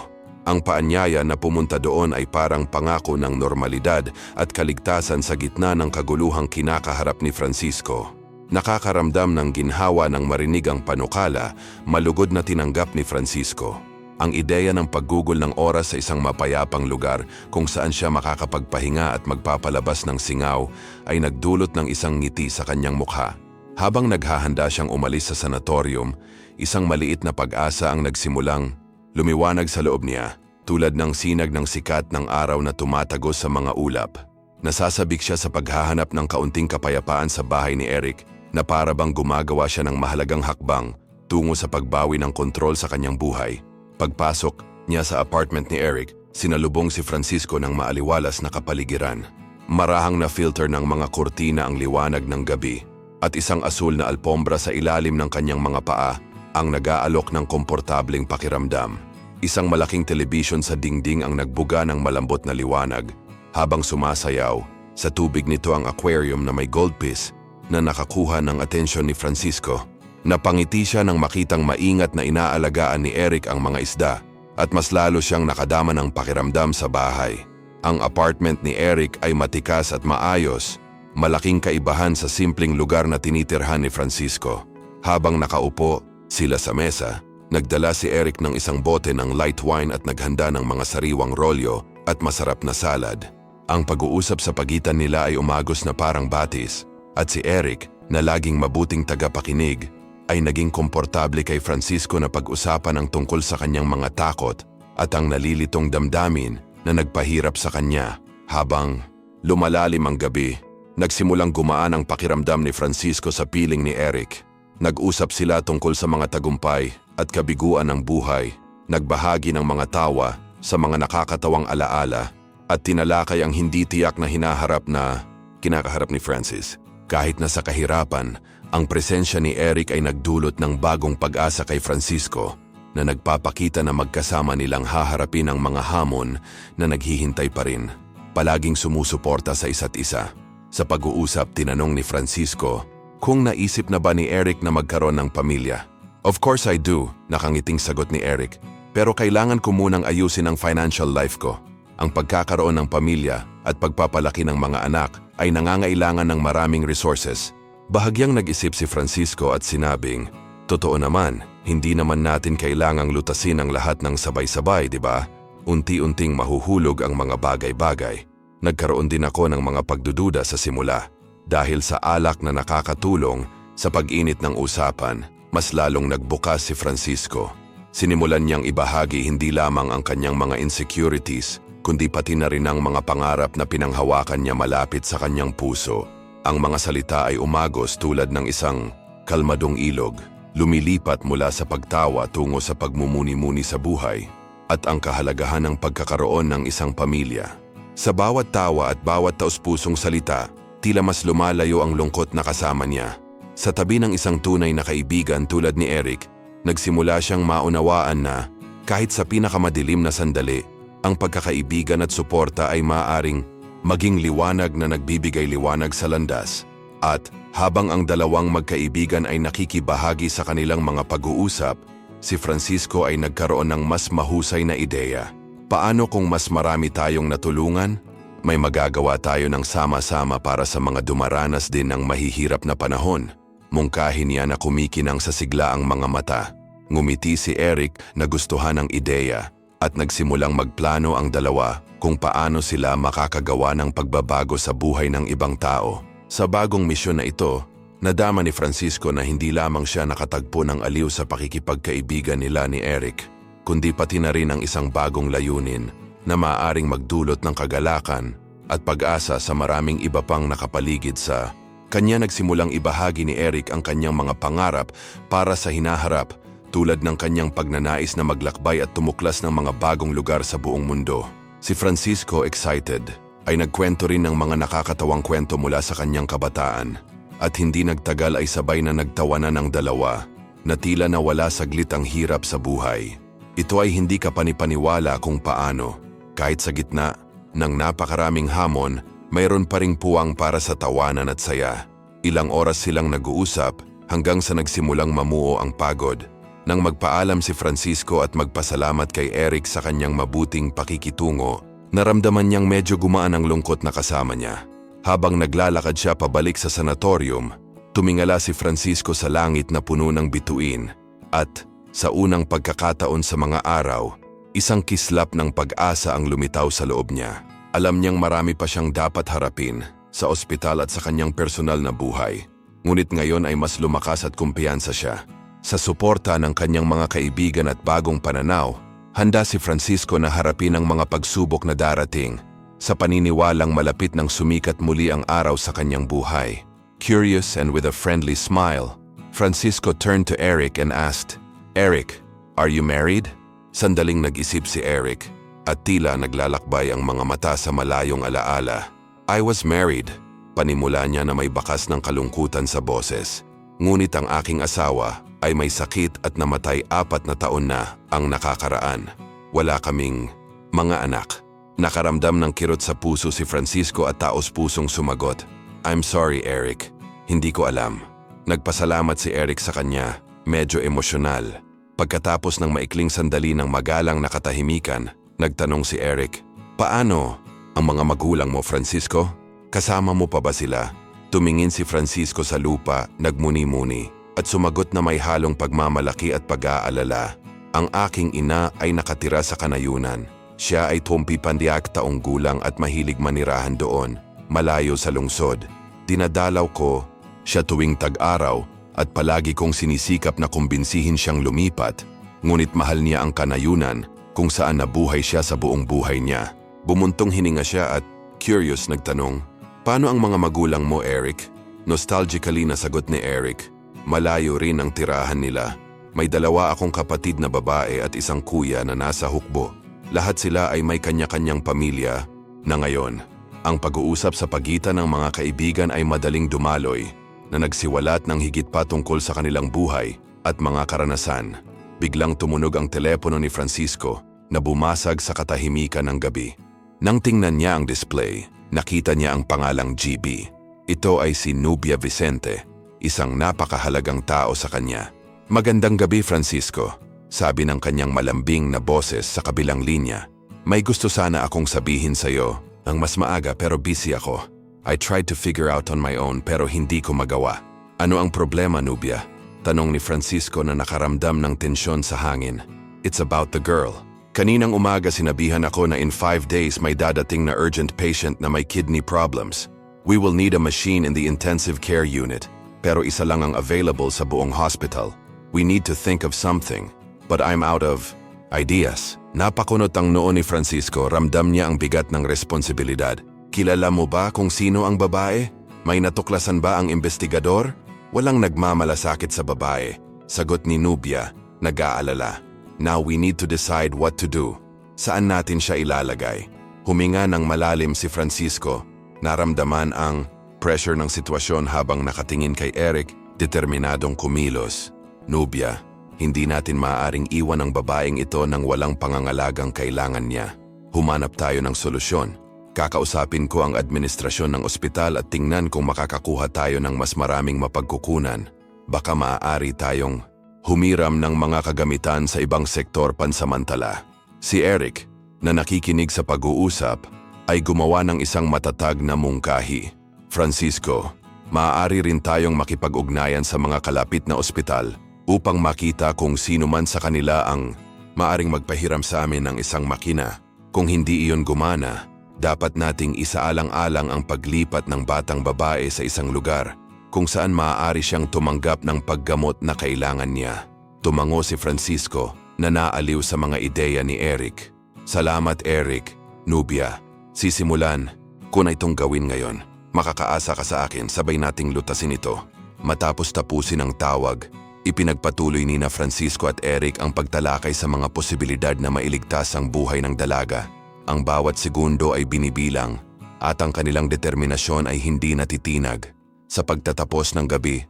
Ang paanyaya na pumunta doon ay parang pangako ng normalidad at kaligtasan sa gitna ng kaguluhang kinakaharap ni Francisco. Nakakaramdam ng ginhawa ng marinig ang panukala, malugod na tinanggap ni Francisco ang ideya ng paggugol ng oras sa isang mapayapang lugar kung saan siya makakapagpahinga at magpapalabas ng singaw ay nagdulot ng isang ngiti sa kanyang mukha. Habang naghahanda siyang umalis sa sanatorium, isang maliit na pag-asa ang nagsimulang lumiwanag sa loob niya, tulad ng sinag ng sikat ng araw na tumatagos sa mga ulap. Nasasabik siya sa paghahanap ng kaunting kapayapaan sa bahay ni Eric na para bang gumagawa siya ng mahalagang hakbang tungo sa pagbawi ng kontrol sa kanyang buhay. Pagpasok niya sa apartment ni Eric, sinalubong si Francisco ng maaliwalas na kapaligiran. Marahang na filter ng mga kurtina ang liwanag ng gabi at isang asul na alpombra sa ilalim ng kanyang mga paa ang nag-aalok ng komportableng pakiramdam. Isang malaking telebisyon sa dingding ang nagbuga ng malambot na liwanag habang sumasayaw. Sa tubig nito ang aquarium na may goldfish na nakakuha ng atensyon ni Francisco. Napangiti siya nang makitang maingat na inaalagaan ni Eric ang mga isda at mas lalo siyang nakadama ng pakiramdam sa bahay. Ang apartment ni Eric ay matikas at maayos, malaking kaibahan sa simpleng lugar na tinitirhan ni Francisco. Habang nakaupo sila sa mesa, nagdala si Eric ng isang bote ng light wine at naghanda ng mga sariwang rolyo at masarap na salad. Ang pag-uusap sa pagitan nila ay umagos na parang batis at si Eric, na laging mabuting tagapakinig, ay naging komportable kay Francisco na pag-usapan ang tungkol sa kanyang mga takot at ang nalilitong damdamin na nagpahirap sa kanya. Habang lumalalim ang gabi, nagsimulang gumaan ang pakiramdam ni Francisco sa piling ni Eric. Nag-usap sila tungkol sa mga tagumpay at kabiguan ng buhay, nagbahagi ng mga tawa sa mga nakakatawang alaala at tinalakay ang hindi tiyak na kinakaharap ni Francis. Kahit na sa kahirapan, ang presensya ni Eric ay nagdulot ng bagong pag-asa kay Francisco na nagpapakita na magkasama nilang haharapin ang mga hamon na naghihintay pa rin. Palaging sumusuporta sa isa't isa. Sa pag-uusap, tinanong ni Francisco kung naisip na ba ni Eric na magkaroon ng pamilya. Of course I do, nakangiting sagot ni Eric. Pero kailangan ko munang ayusin ang financial life ko. Ang pagkakaroon ng pamilya at pagpapalaki ng mga anak ay nangangailangan ng maraming resources. Bahagyang nag-isip si Francisco at sinabing, "Totoo naman, hindi naman natin kailangang lutasin ang lahat ng sabay-sabay, di ba? Unti-unting mahuhulog ang mga bagay-bagay." Nagkaroon din ako ng mga pagdududa sa simula. Dahil sa alak na nakakatulong sa pag-init ng usapan, mas lalong nagbukas si Francisco. Sinimulan niyang ibahagi hindi lamang ang kanyang mga insecurities, kundi pati na rin ang mga pangarap na pinanghawakan niya malapit sa kanyang puso. Ang mga salita ay umagos tulad ng isang kalmadong ilog, lumilipat mula sa pagtawa tungo sa pagmumuni-muni sa buhay at ang kahalagahan ng pagkakaroon ng isang pamilya. Sa bawat tawa at bawat taus-pusong salita, tila mas lumalayo ang lungkot na kasama niya. Sa tabi ng isang tunay na kaibigan tulad ni Eric, nagsimula siyang maunawaan na kahit sa pinakamadilim na sandali, ang pagkakaibigan at suporta ay maaaring maging liwanag na nagbibigay liwanag sa landas. At habang ang dalawang magkaibigan ay nakikibahagi sa kanilang mga pag-uusap, si Francisco ay nagkaroon ng mas mahusay na ideya. Paano kung mas marami tayong natulungan? May magagawa tayo ng sama-sama para sa mga dumaranas din ng mahihirap na panahon. Mungkahin niya na kumikinang sa sigla ang mga mata. Ngumiti si Eric na gustuhan ang ideya at nagsimulang magplano ang dalawa kung paano sila makakagawa ng pagbabago sa buhay ng ibang tao. Sa bagong misyon na ito, nadama ni Francisco na hindi lamang siya nakatagpo ng aliw sa pakikipagkaibigan nila ni Eric, kundi pati na rin ang isang bagong layunin na maaaring magdulot ng kagalakan at pag-asa sa maraming iba pang nakapaligid sa kanya. Nagsimulang ibahagi ni Eric ang kanyang mga pangarap para sa hinaharap, tulad ng kanyang pagnanais na maglakbay at tumuklas ng mga bagong lugar sa buong mundo. Si Francisco excited ay nagkwento rin ng mga nakakatawang kwento mula sa kanyang kabataan. At hindi nagtagal ay sabay na nagtawanan ng dalawa na tila nawala saglit ang hirap sa buhay. Ito ay hindi ka panipaniwala kung paano. Kahit sa gitna ng napakaraming hamon, mayroon pa ring puwang para sa tawanan at saya. Ilang oras silang nag-uusap hanggang sa nagsimulang mamuo ang pagod. Nang magpaalam si Francisco at magpasalamat kay Eric sa kanyang mabuting pakikitungo, naramdaman niyang medyo gumaan ang lungkot na kasama niya. Habang naglalakad siya pabalik sa sanatorium, tumingala si Francisco sa langit na puno ng bituin at sa unang pagkakataon sa mga araw, isang kislap ng pag-asa ang lumitaw sa loob niya. Alam niyang marami pa siyang dapat harapin sa ospital at sa kanyang personal na buhay. Ngunit ngayon ay mas lumakas at kumpiyansa siya. Sa suporta ng kanyang mga kaibigan at bagong pananaw, handa si Francisco na harapin ang mga pagsubok na darating sa paniniwalang malapit nang sumikat muli ang araw sa kanyang buhay. Curious and with a friendly smile, Francisco turned to Eric and asked, "Eric, are you married?" Sandaling nag-isip si Eric at tila naglalakbay ang mga mata sa malayong alaala. "I was married," panimula niya na may bakas ng kalungkutan sa boses. "Ngunit ang aking asawa ay may sakit at namatay 4 na taon na ang nakakaraan. Wala kaming mga anak." Nakaramdam ng kirot sa puso si Francisco at taos-pusong sumagot, "I'm sorry, Eric. Hindi ko alam." Nagpasalamat si Eric sa kanya, medyo emosyonal. Pagkatapos ng maikling sandali ng magalang na katahimikan, nagtanong si Eric, "Paano ang mga magulang mo, Francisco? Kasama mo pa ba sila?" Tumingin si Francisco sa lupa, nagmuni-muni, at sumagot na may halong pagmamalaki at pag-aalala. "Ang aking ina ay nakatira sa kanayunan. Siya ay 21 taong gulang at mahilig manirahan doon, malayo sa lungsod. Dinadalaw ko siya tuwing tag-araw at palagi kong sinisikap na kumbinsihin siyang lumipat, ngunit mahal niya ang kanayunan kung saan nabuhay siya sa buong buhay niya." Bumuntong hininga siya at curious nagtanong, "Paano ang mga magulang mo, Eric?" Nostalgically nasagot ni Eric, "Malayo rin ang tirahan nila. May 2 akong kapatid na babae at isang kuya na nasa hukbo. Lahat sila ay may kanya-kanyang pamilya na ngayon. Ang pag-uusap sa pagitan ng mga kaibigan ay madaling dumaloy na nagsiwalat ng higit pa tungkol sa kanilang buhay at mga karanasan." Biglang tumunog ang telepono ni Francisco na bumasag sa katahimikan ng gabi. Nang tingnan niya ang display, nakita niya ang pangalang GB. Ito ay si Nubia Vicente, isang napakahalagang tao sa kanya. "Magandang gabi, Francisco," sabi ng kanyang malambing na boses sa kabilang linya. "May gusto sana akong sabihin sa'yo ang mas maaga pero busy ako. I tried to figure out on my own pero hindi ko magawa." "Ano ang problema, Nubia?" tanong ni Francisco na nakaramdam ng tensyon sa hangin. "It's about the girl. Kaninang umaga sinabihan ako na in 5 days may dadating na urgent patient na may kidney problems. We will need a machine in the intensive care unit, pero isa lang ang available sa buong hospital. We need to think of something. But I'm out of ideas." Napakunot ang noo ni Francisco, ramdam niya ang bigat ng responsibilidad. "Kilala mo ba kung sino ang babae? May natuklasan ba ang investigador?" "Walang nagmamalasakit sa babae," sagot ni Nubia, nag-aalala. "Now we need to decide what to do. Saan natin siya ilalagay?" Huminga ng malalim si Francisco. Naramdaman ang pressure ng sitwasyon habang nakatingin kay Eric, determinadong kumilos. "Nubia, hindi natin maaaring iwan ang babaeng ito nang walang pangangalagang kailangan niya. Humanap tayo ng solusyon. Kakausapin ko ang administrasyon ng ospital at tingnan kung makakakuha tayo ng mas maraming mapagkukunan. Baka maaari tayong humiram ng mga kagamitan sa ibang sektor pansamantala." Si Eric, na nakikinig sa pag-uusap, ay gumawa ng isang matatag na mungkahi. "Francisco, maaari rin tayong makipag-ugnayan sa mga kalapit na ospital upang makita kung sino man sa kanila ang maaring magpahiram sa amin ng isang makina. Kung hindi iyon gumana, dapat nating isaalang-alang ang paglipat ng batang babae sa isang lugar kung saan maaari siyang tumanggap ng paggamot na kailangan niya." Tumango si Francisco na naaliw sa mga ideya ni Eric. "Salamat, Eric." "Nubia, sisimulan ko na itong gawin ngayon. Makakaasa ka sa akin, sabay nating lutasin ito." Matapos tapusin ang tawag, ipinagpatuloy ni Francisco at Eric ang pagtalakay sa mga posibilidad na mailigtas ang buhay ng dalaga. Ang bawat segundo ay binibilang at ang kanilang determinasyon ay hindi natitinag. Sa pagtatapos ng gabi,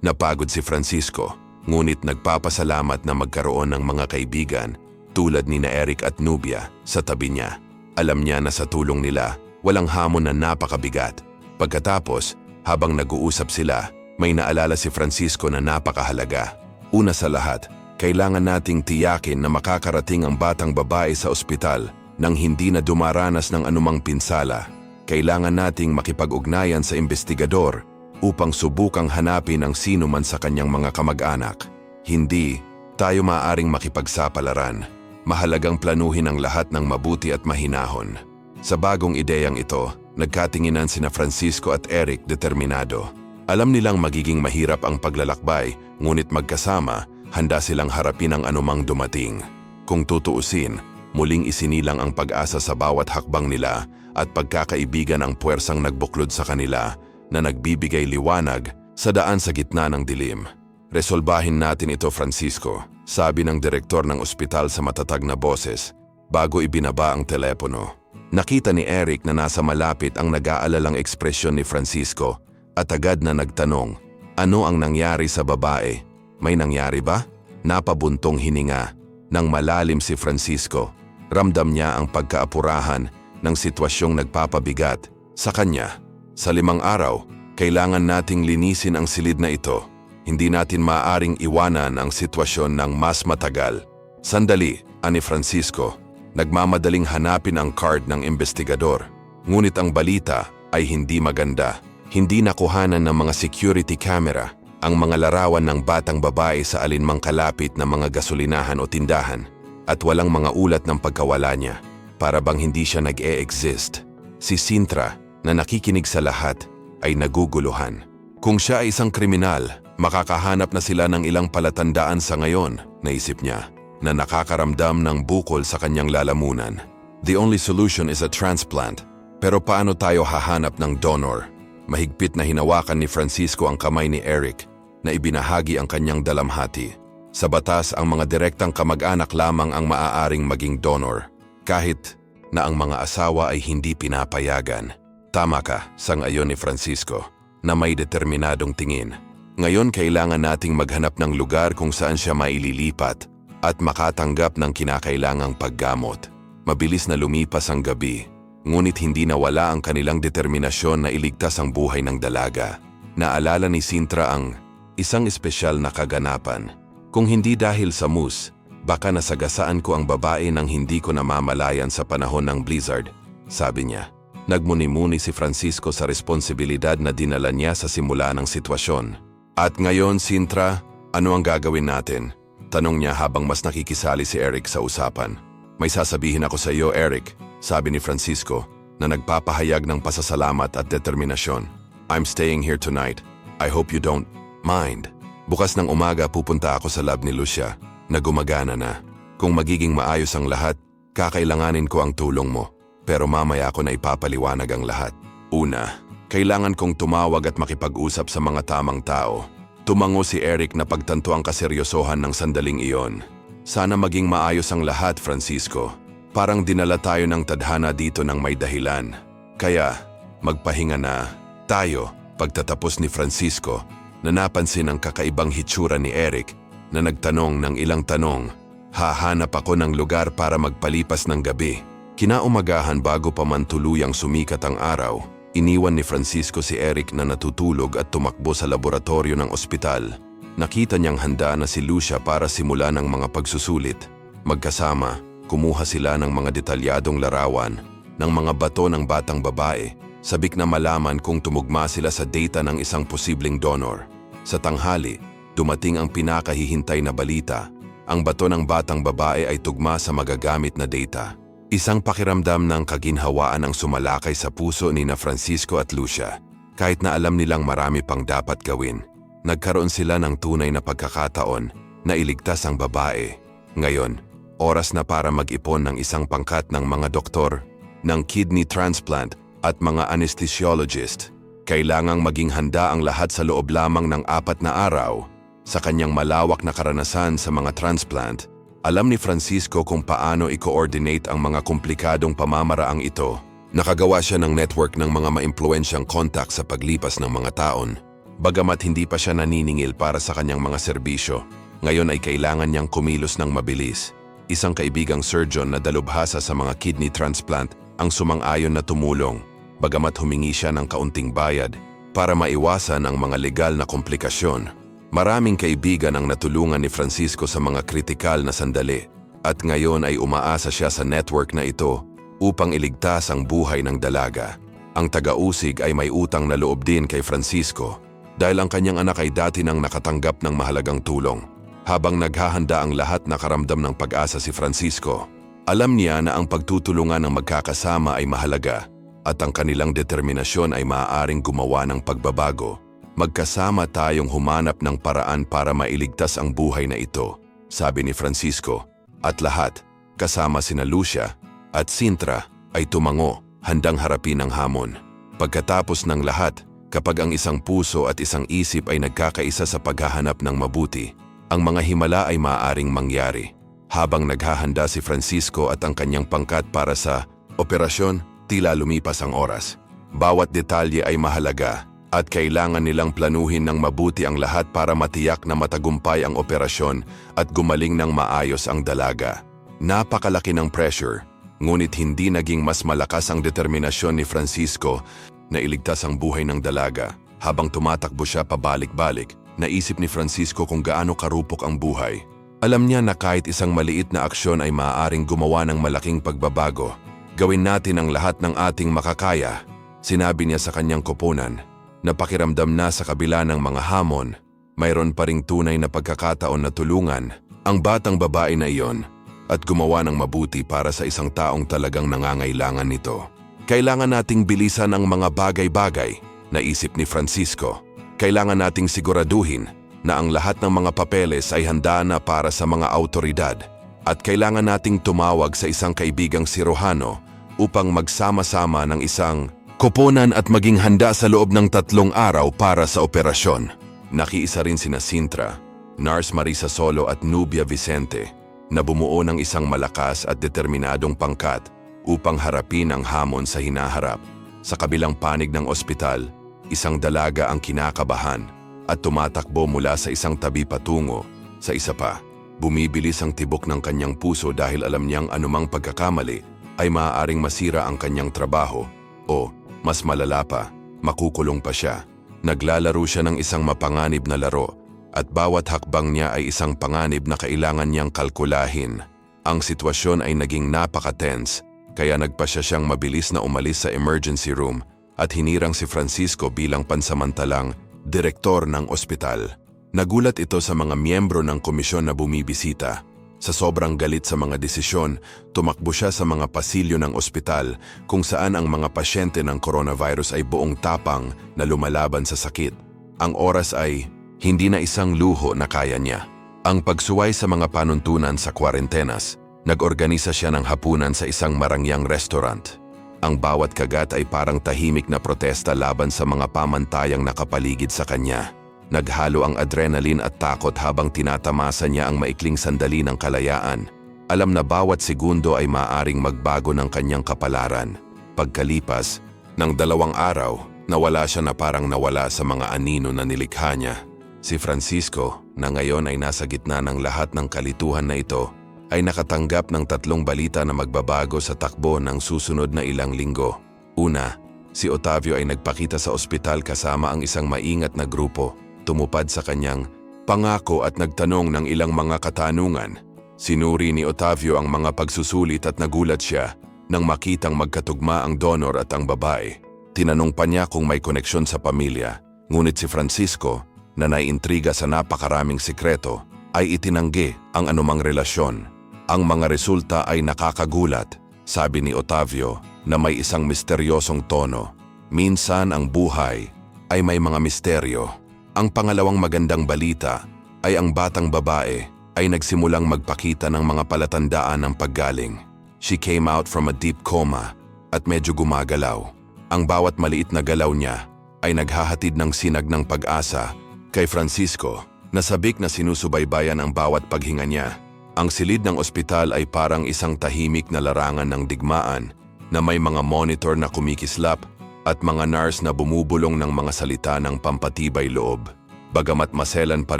napagod si Francisco, ngunit nagpapasalamat na magkaroon ng mga kaibigan tulad ni Eric at Nubia sa tabi niya. Alam niya na sa tulong nila, walang hamon na napakabigat. Pagkatapos, habang nag-uusap sila, may naalala si Francisco na napakahalaga. Una sa lahat, kailangan nating tiyakin na makakarating ang batang babae sa ospital nang hindi na dumaranas ng anumang pinsala. Kailangan nating makipag-ugnayan sa investigador upang subukang hanapin ang sino man sa kanyang mga kamag-anak. Hindi tayo maaaring makipagsapalaran. Mahalagang planuhin ang lahat ng mabuti at mahinahon. Sa bagong ideyang ito, nagkatinginan sina Francisco at Eric determinado. Alam nilang magiging mahirap ang paglalakbay, ngunit magkasama, handa silang harapin ang anumang dumating. Kung tutuusin, muling isinilang ang pag-asa sa bawat hakbang nila at pagkakaibigan ang puwersang nagbuklod sa kanila na nagbibigay liwanag sa daan sa gitna ng dilim. Resolbahin natin ito, Francisco, sabi ng direktor ng ospital sa matatag na boses bago ibinaba ang telepono. Nakita ni Eric na nasa malapit ang nag-aalalang ekspresyon ni Francisco at agad na nagtanong, ano ang nangyari sa babae? May nangyari ba? Napabuntong hininga. Nang malalim si Francisco, ramdam niya ang pagkaapurahan ng sitwasyong nagpapabigat sa kanya. Sa 5 araw, kailangan nating linisin ang silid na ito. Hindi natin maaaring iwanan ang sitwasyon ng mas matagal. Sandali, ani Francisco, nagmamadaling hanapin ang card ng investigador. Ngunit ang balita ay hindi maganda. Hindi nakuhanan ng mga security camera ang mga larawan ng batang babae sa alinmang kalapit na mga gasolinahan o tindahan at walang mga ulat ng pagkawala niya. Para bang hindi siya nag-e-exist. Si Sintra, na nakikinig sa lahat, ay naguguluhan. Kung siya ay isang kriminal, makakahanap na sila ng ilang palatandaan sa ngayon, naisip niya, na nakakaramdam ng bukol sa kanyang lalamunan. The only solution is a transplant. Pero paano tayo hahanap ng donor? Mahigpit na hinawakan ni Francisco ang kamay ni Eric na ibinahagi ang kanyang dalamhati. Sa batas, ang mga direktang kamag-anak lamang ang maaaring maging donor, kahit na ang mga asawa ay hindi pinapayagan. Tama ka, sang-ayon ni Francisco, na may determinadong tingin. Ngayon kailangan nating maghanap ng lugar kung saan siya maililipat at makatanggap ng kinakailangang paggamot. Mabilis na lumipas ang gabi. Ngunit hindi nawala ang kanilang determinasyon na iligtas ang buhay ng dalaga. Naalala ni Sintra ang isang espesyal na kaganapan. Kung hindi dahil sa moose, baka nasagasaan ko ang babae nang hindi ko namamalayan sa panahon ng blizzard, sabi niya. Nagmuni-muni si Francisco sa responsibilidad na dinala niya sa simula ng sitwasyon. At ngayon, Sintra, ano ang gagawin natin? Tanong niya habang mas nakikisali si Eric sa usapan. May sasabihin ako sa iyo, Eric, sabi ni Francisco, na nagpapahayag ng pasasalamat at determinasyon. I'm staying here tonight. I hope you don't mind. Bukas ng umaga pupunta ako sa lab ni Lucia na gumagana na. Kung magiging maayos ang lahat, kakailanganin ko ang tulong mo. Pero mamaya ako na ipapaliwanag ang lahat. Una, kailangan kong tumawag at makipag-usap sa mga tamang tao. Tumango si Eric na pagtanto ang kaseryosohan ng sandaling iyon. Sana maging maayos ang lahat, Francisco. Parang dinala tayo ng tadhana dito ng may dahilan. Kaya, magpahinga na tayo. Pagtatapos ni Francisco, na napansin ang kakaibang hitsura ni Eric na nagtanong ng ilang tanong. Hahanap ako ng lugar para magpalipas ng gabi. Kinaumagahan bago pa man tuluyang sumikat ang araw, iniwan ni Francisco si Eric na natutulog at tumakbo sa laboratorio ng ospital. Nakita niyang handa na si Lucia para simulan ang mga pagsusulit. Magkasama, kumuha sila ng mga detalyadong larawan ng mga bato ng batang babae, sabik na malaman kung tumugma sila sa data ng isang posibleng donor. Sa tanghali, dumating ang pinakahihintay na balita. Ang bato ng batang babae ay tugma sa magagamit na data. Isang pakiramdam ng kaginhawaan ang sumalakay sa puso ni na Francisco at Lucia. Kahit na alam nilang marami pang dapat gawin, nagkaroon sila ng tunay na pagkakataon na iligtas ang babae. Ngayon, oras na para mag-ipon ng isang pangkat ng mga doktor, ng kidney transplant at mga anesthesiologist. Kailangang maging handa ang lahat sa loob lamang ng 4 na araw. Sa kanyang malawak na karanasan sa mga transplant, alam ni Francisco kung paano i-coordinate ang mga komplikadong pamamaraang ito Nakagawa siya ng network ng mga maimpluwensyang kontak sa paglipas ng mga taon. Bagamat hindi pa siya naniningil para sa kanyang mga serbisyo, ngayon ay kailangan niyang kumilos ng mabilis. Isang kaibigang surgeon na dalubhasa sa mga kidney transplant ang sumang-ayon na tumulong, bagamat humingi siya ng kaunting bayad para maiwasan ang mga legal na komplikasyon. Maraming kaibigan ang natulungan ni Francisco sa mga kritikal na sandali at ngayon ay umaasa siya sa network na ito upang iligtas ang buhay ng dalaga. Ang taga-usig ay may utang na loob din kay Francisco dahil ang kanyang anak ay dati nang nakatanggap ng mahalagang tulong. Habang naghahanda ang lahat nakaramdam ng pag-asa si Francisco, alam niya na ang pagtutulungan ng magkakasama ay mahalaga at ang kanilang determinasyon ay maaaring gumawa ng pagbabago. Magkasama tayong humanap ng paraan para mailigtas ang buhay na ito, sabi ni Francisco. At lahat, kasama sina Lucia at Sintra, ay tumango, handang harapin ang hamon. Pagkatapos ng lahat, kapag ang isang puso at isang isip ay nagkakaisa sa paghahanap ng mabuti, ang mga himala ay maaaring mangyari. Habang naghahanda si Francisco at ang kanyang pangkat para sa operasyon, tila lumipas ang oras. Bawat detalye ay mahalaga at kailangan nilang planuhin ng mabuti ang lahat para matiyak na matagumpay ang operasyon at gumaling ng maayos ang dalaga. Napakalaki ng pressure, ngunit hindi naging mas malakas ang determinasyon ni Francisco na iligtas ang buhay ng dalaga. Habang tumatakbo siya pabalik-balik, naisip ni Francisco kung gaano karupok ang buhay. Alam niya na kahit isang maliit na aksyon ay maaaring gumawa ng malaking pagbabago. Gawin natin ang lahat ng ating makakaya, sinabi niya sa kanyang koponan. Napakiramdam na sa kabila ng mga hamon, mayroon pa ring tunay na pagkakataon na tulungan ang batang babae na iyon at gumawa ng mabuti para sa isang taong talagang nangangailangan nito. Kailangan nating bilisan ang mga bagay-bagay, naisip ni Francisco. Kailangan nating siguraduhin na ang lahat ng mga papeles ay handa na para sa mga autoridad at kailangan nating tumawag sa isang kaibigang siruhano upang magsama-sama ng isang koponan at maging handa sa loob ng 3 araw para sa operasyon. Nakiisa rin sina Sintra, Nurse Marisa Solo at Nubia Vicente na bumuo ng isang malakas at determinadong pangkat upang harapin ang hamon sa hinaharap. Sa kabilang panig ng ospital, isang dalaga ang kinakabahan at tumatakbo mula sa isang tabi patungo sa isa pa. Bumibilis ang tibok ng kanyang puso dahil alam niyang anumang pagkakamali ay maaaring masira ang kanyang trabaho o, mas malala pa, makukulong pa siya. Naglalaro siya ng isang mapanganib na laro at bawat hakbang niya ay isang panganib na kailangan niyang kalkulahin. Ang sitwasyon ay naging napaka-tense kaya nagpasya siyang mabilis na umalis sa emergency room at hinirang si Francisco bilang pansamantalang direktor ng ospital. Nagulat ito sa mga miyembro ng komisyon na bumibisita. Sa sobrang galit sa mga desisyon, tumakbo siya sa mga pasilyo ng ospital kung saan ang mga pasyente ng coronavirus ay buong tapang na lumalaban sa sakit. Ang oras ay hindi na isang luho na kaya niya. Ang pagsuway sa mga panuntunan sa kwarentenas, nag-organisa siya ng hapunan sa isang marangyang restaurant. Ang bawat kagat ay parang tahimik na protesta laban sa mga pamantayang nakapaligid sa kanya. Naghalo ang adrenaline at takot habang tinatamasa niya ang maikling sandali ng kalayaan. Alam na bawat segundo ay maaaring magbago ng kanyang kapalaran. Pagkalipas ng 2 araw, nawala siya na parang nawala sa mga anino na nilikha niya. Si Francisco, na ngayon ay nasa gitna ng lahat ng kalituhan na ito, ay nakatanggap ng 3 balita na magbabago sa takbo ng susunod na ilang linggo. Una, si Otavio ay nagpakita sa ospital kasama ang isang maingat na grupo. Tumupad sa kanyang pangako at nagtanong ng ilang mga katanungan. Sinuri ni Otavio ang mga pagsusulit at nagulat siya nang makitang magkatugma ang donor at ang babae. Tinanong pa niya kung may koneksyon sa pamilya, ngunit si Francisco, na naiintriga sa napakaraming sikreto, ay itinanggi ang anumang relasyon. Ang mga resulta ay nakakagulat, sabi ni Otavio na may isang misteryosong tono. Minsan ang buhay ay may mga misteryo. Ang pangalawang magandang balita ay ang batang babae ay nagsimulang magpakita ng mga palatandaan ng paggaling. She came out from a deep coma at medyo gumagalaw. Ang bawat maliit na galaw niya ay naghahatid ng sinag ng pag-asa kay Francisco na sabik na sinusubaybayan ang bawat paghinga niya. Ang silid ng ospital ay parang isang tahimik na larangan ng digmaan na may mga monitor na kumikislap at mga nurse na bumubulong ng mga salita ng pampatibay loob. Bagamat maselan pa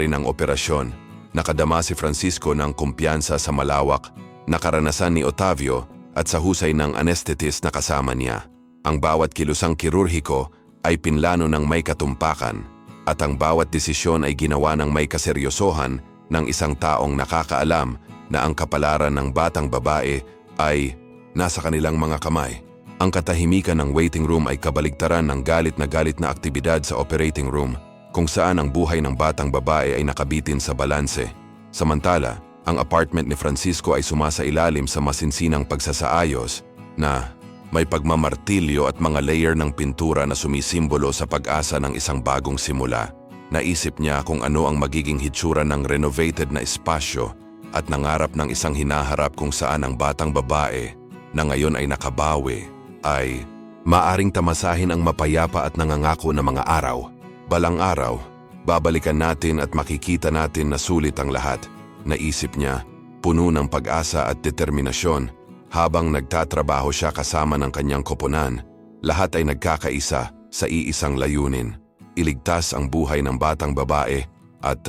rin ang operasyon, nakadama si Francisco ng kumpiyansa sa malawak na karanasan ni Otavio at sa husay ng anesthetist na kasama niya. Ang bawat kilusang kirurhiko ay pinlano ng may katumpakan at ang bawat desisyon ay ginawa ng may kaseryosohan ng isang taong nakakaalam na ang kapalaran ng batang babae ay nasa kanilang mga kamay. Ang katahimikan ng waiting room ay kabaligtaran ng galit na aktibidad sa operating room kung saan ang buhay ng batang babae ay nakabitin sa balanse. Samantala, ang apartment ni Francisco ay sumasailalim sa masinsinang pagsasaayos na may pagmamartilyo at mga layer ng pintura na sumisimbolo sa pag-asa ng isang bagong simula. Naisip niya kung ano ang magiging hitsura ng renovated na espasyo at nangarap ng isang hinaharap kung saan ang batang babae na ngayon ay nakabawi ay maaring tamasahin ang mapayapa at nangangako na mga araw. Balang araw, babalikan natin at makikita natin na sulit ang lahat. Naisip niya, puno ng pag-asa at determinasyon. Habang nagtatrabaho siya kasama ng kanyang koponan, lahat ay nagkakaisa sa iisang layunin. Iligtas ang buhay ng batang babae at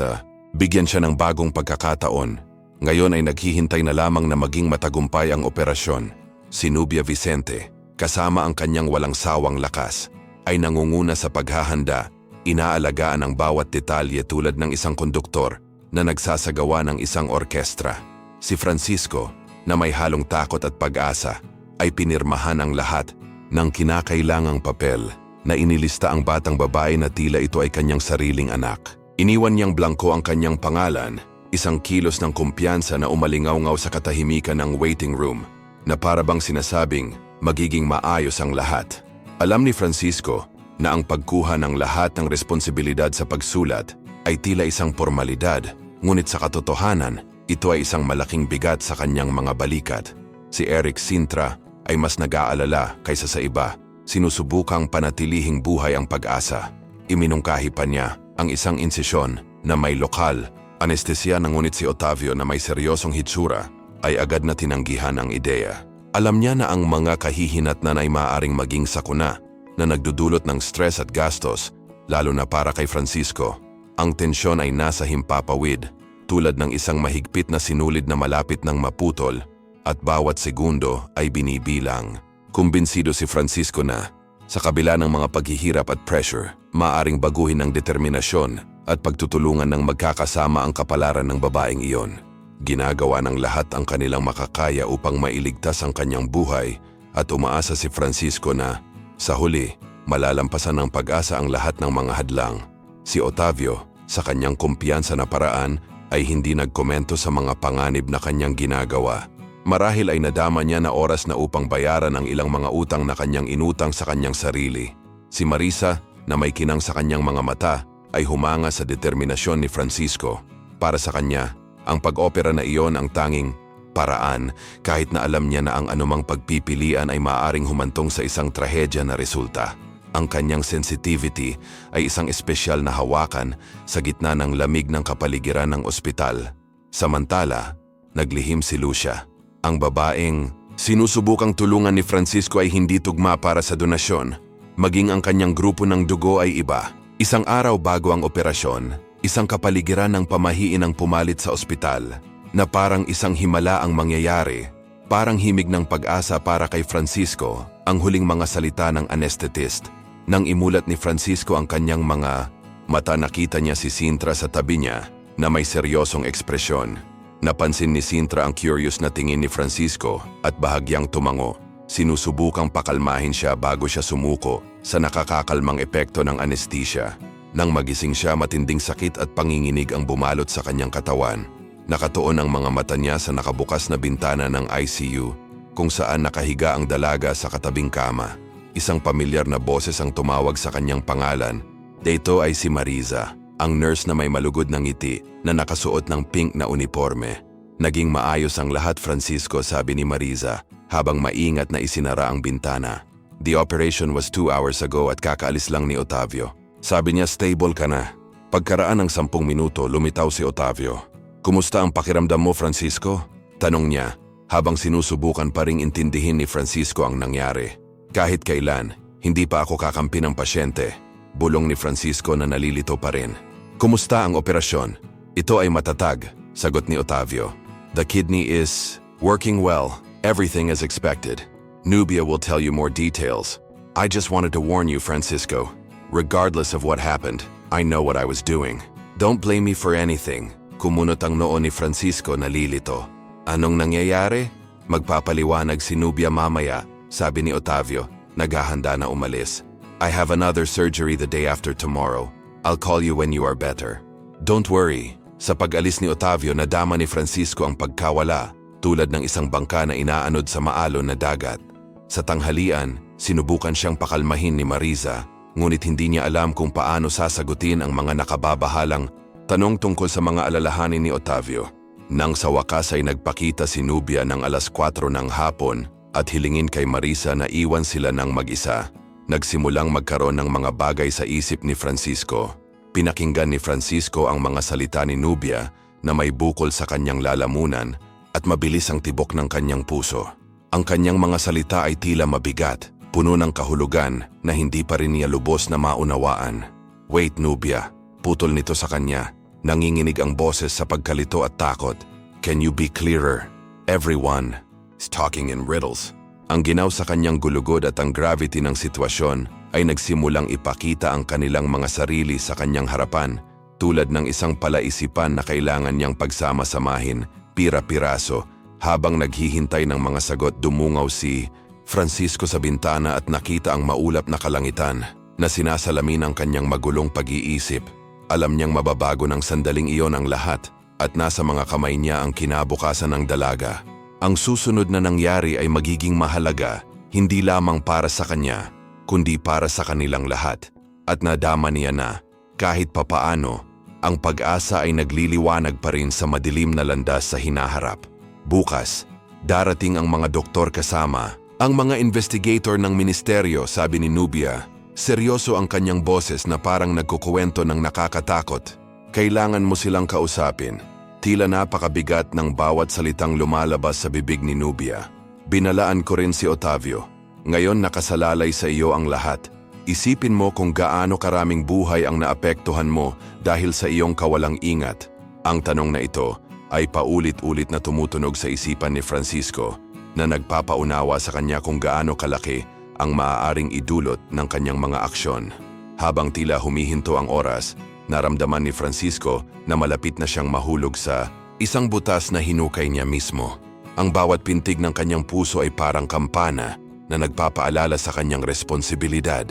bigyan siya ng bagong pagkakataon. Ngayon ay naghihintay na lamang na maging matagumpay ang operasyon. Si Nubia Vicente, kasama ang kanyang walang sawang lakas, ay nangunguna sa paghahanda. Inaalagaan ang bawat detalye tulad ng isang konduktor na nagsasagawa ng isang orkestra. Si Francisco, na may halong takot at pag-asa, ay pinirmahan ang lahat ng kinakailangang papel na inilista ang batang babae na tila ito ay kanyang sariling anak. Iniwan niyang blanko ang kanyang pangalan, isang kilos ng kumpiyansa na umalingaw-ngaw sa katahimikan ng waiting room, na parabang sinasabing magiging maayos ang lahat. Alam ni Francisco na ang pagkuha ng lahat ng responsibilidad sa pagsulat ay tila isang formalidad, ngunit sa katotohanan, ito ay isang malaking bigat sa kanyang mga balikat. Si Eric Sintra ay mas nag-aalala kaysa sa iba, sinusubukang panatilihing buhay ang pag-asa. Iminungkahi pa niya ang isang insisyon na may lokal, anestesya na ngunit si Otavio na may seryosong hitsura ay agad na tinanggihan ang ideya. Alam niya na ang mga kahihinatnan ay maaaring maging sakuna na nagdudulot ng stress at gastos, lalo na para kay Francisco. Ang tensyon ay nasa himpapawid, tulad ng isang mahigpit na sinulid na malapit ng maputol, at bawat segundo ay binibilang. Kumbinsido si Francisco na, sa kabila ng mga paghihirap at pressure, maaaring baguhin ng determinasyon at pagtutulungan ng magkakasama ang kapalaran ng babaeng iyon. Ginagawa ng lahat ang kanilang makakaya upang mailigtas ang kanyang buhay at umaasa si Francisco na, sa huli, malalampasan ng pag-asa ang lahat ng mga hadlang. Si Otavio, sa kanyang kumpiyansa na paraan, ay hindi nagkomento sa mga panganib na kanyang ginagawa. Marahil ay nadama niya na oras na upang bayaran ang ilang mga utang na kanyang inutang sa kanyang sarili. Si Marisa, na may kinang sa kanyang mga mata, ay humanga sa determinasyon ni Francisco. Para sa kanya, ang pag-opera na iyon ang tanging paraan kahit na alam niya na ang anumang pagpipilian ay maaaring humantong sa isang trahedya na resulta. Ang kanyang sensitivity ay isang espesyal na hawakan sa gitna ng lamig ng kapaligiran ng ospital. Samantala, naglihim si Lucia. Ang babaeng sinusubukang tulungan ni Francisco ay hindi tugma para sa donasyon. Maging ang kanyang grupo ng dugo ay iba. Isang araw bago ang operasyon, isang kapaligiran ng pamahiin ang pumalit sa ospital na parang isang himala ang mangyayari. Parang himig ng pag-asa para kay Francisco ang huling mga salita ng anesthetist. Nang imulat ni Francisco ang kanyang mga mata, nakita niya si Sintra sa tabi niya na may seryosong ekspresyon. Napansin ni Sintra ang curious na tingin ni Francisco at bahagyang tumango. Sinusubukang pakalmahin siya bago siya sumuko sa nakakakalmang epekto ng anesthesia. Nang magising siya, matinding sakit at panginginig ang bumalot sa kanyang katawan. Nakatuon ang mga mata niya sa nakabukas na bintana ng ICU kung saan nakahiga ang dalaga sa katabing kama. Isang pamilyar na boses ang tumawag sa kanyang pangalan. Dito ay si Marisa, ang nurse na may malugod na ngiti na nakasuot ng pink na uniforme. Naging maayos ang lahat, Francisco, sabi ni Marisa habang maingat na isinara ang bintana. The operation was 2 hours ago at kakaalis lang ni Otavio. Sabi niya, stable ka na. Pagkaraan ng 10 minuto, lumitaw si Otavio. Kumusta ang pakiramdam mo, Francisco? Tanong niya. habang sinusubukan pa ring intindihin ni Francisco ang nangyari. Kahit kailan, hindi pa ako kakampi ng pasyente. Bulong ni Francisco na nalilito pa rin. Kumusta ang operasyon? Ito ay matatag, sagot ni Otavio. The kidney is working well. Everything as expected. Nubia will tell you more details. I just wanted to warn you, Francisco. Regardless of what happened, I know what I was doing. Don't blame me for anything. Kumunot ang noo ni Francisco na lilito. Anong nangyayari? Magpapaliwanag si Nubia mamaya, sabi ni Otavio, naghahanda na umalis. I have another surgery the day after tomorrow. I'll call you when you are better. Don't worry. Sa pag-alis ni Otavio, nadama ni Francisco ang pagkawala, tulad ng isang bangka na inaanod sa maalon na dagat. Sa tanghalian, sinubukan siyang pakalmahin ni Mariza, ngunit hindi niya alam kung paano sasagutin ang mga nakababahalang tanong tungkol sa mga alalahanin ni Otavio. Nang sa wakas ay nagpakita si Nubia ng 4:00 ng hapon at hilingin kay Mariza na iwan sila ng mag-isa. Nagsimulang magkaroon ng mga bagay sa isip ni Francisco. Pinakinggan ni Francisco ang mga salita ni Nubia na may bukol sa kanyang lalamunan at mabilis ang tibok ng kanyang puso. Ang kanyang mga salita ay tila mabigat, puno ng kahulugan na hindi pa rin niya lubos na maunawaan. Wait, Nubia, putol nito sa kanya. Nanginginig ang boses sa pagkalito at takot. Can you be clearer? Everyone is talking in riddles. Ang ginaw sa kanyang gulugod at ang gravity ng sitwasyon ay nagsimulang ipakita ang kanilang mga sarili sa kanyang harapan, tulad ng isang palaisipan na kailangan niyang pagsama-samahin, pira-piraso. Habang naghihintay ng mga sagot, dumungaw si Francisco sa bintana at nakita ang maulap na kalangitan na sinasalamin ang kanyang magulong pag-iisip. Alam niyang mababago ng sandaling iyon ang lahat at nasa mga kamay niya ang kinabukasan ng dalaga. Ang susunod na nangyari ay magiging mahalaga, hindi lamang para sa kanya, kundi para sa kanilang lahat. At nadama niya na, kahit papaano, ang pag-asa ay nagliliwanag pa rin sa madilim na landas sa hinaharap. Bukas, darating ang mga doktor kasama, ang mga investigator ng ministeryo, sabi ni Nubia. Seryoso ang kanyang boses na parang nagkukuwento ng nakakatakot. Kailangan mo silang kausapin. Tila napakabigat ng bawat salitang lumalabas sa bibig ni Nubia. Binalaan ko rin si Otavio. Ngayon nakasalalay sa iyo ang lahat. Isipin mo kung gaano karaming buhay ang naapektuhan mo dahil sa iyong kawalang ingat. Ang tanong na ito ay paulit-ulit na tumutunog sa isipan ni Francisco na nagpapaunawa sa kanya kung gaano kalaki ang maaaring idulot ng kanyang mga aksyon. Habang tila humihinto ang oras, naramdaman ni Francisco na malapit na siyang mahulog sa isang butas na hinukay niya mismo. Ang bawat pintig ng kanyang puso ay parang kampana na nagpapaalala sa kanyang responsibilidad.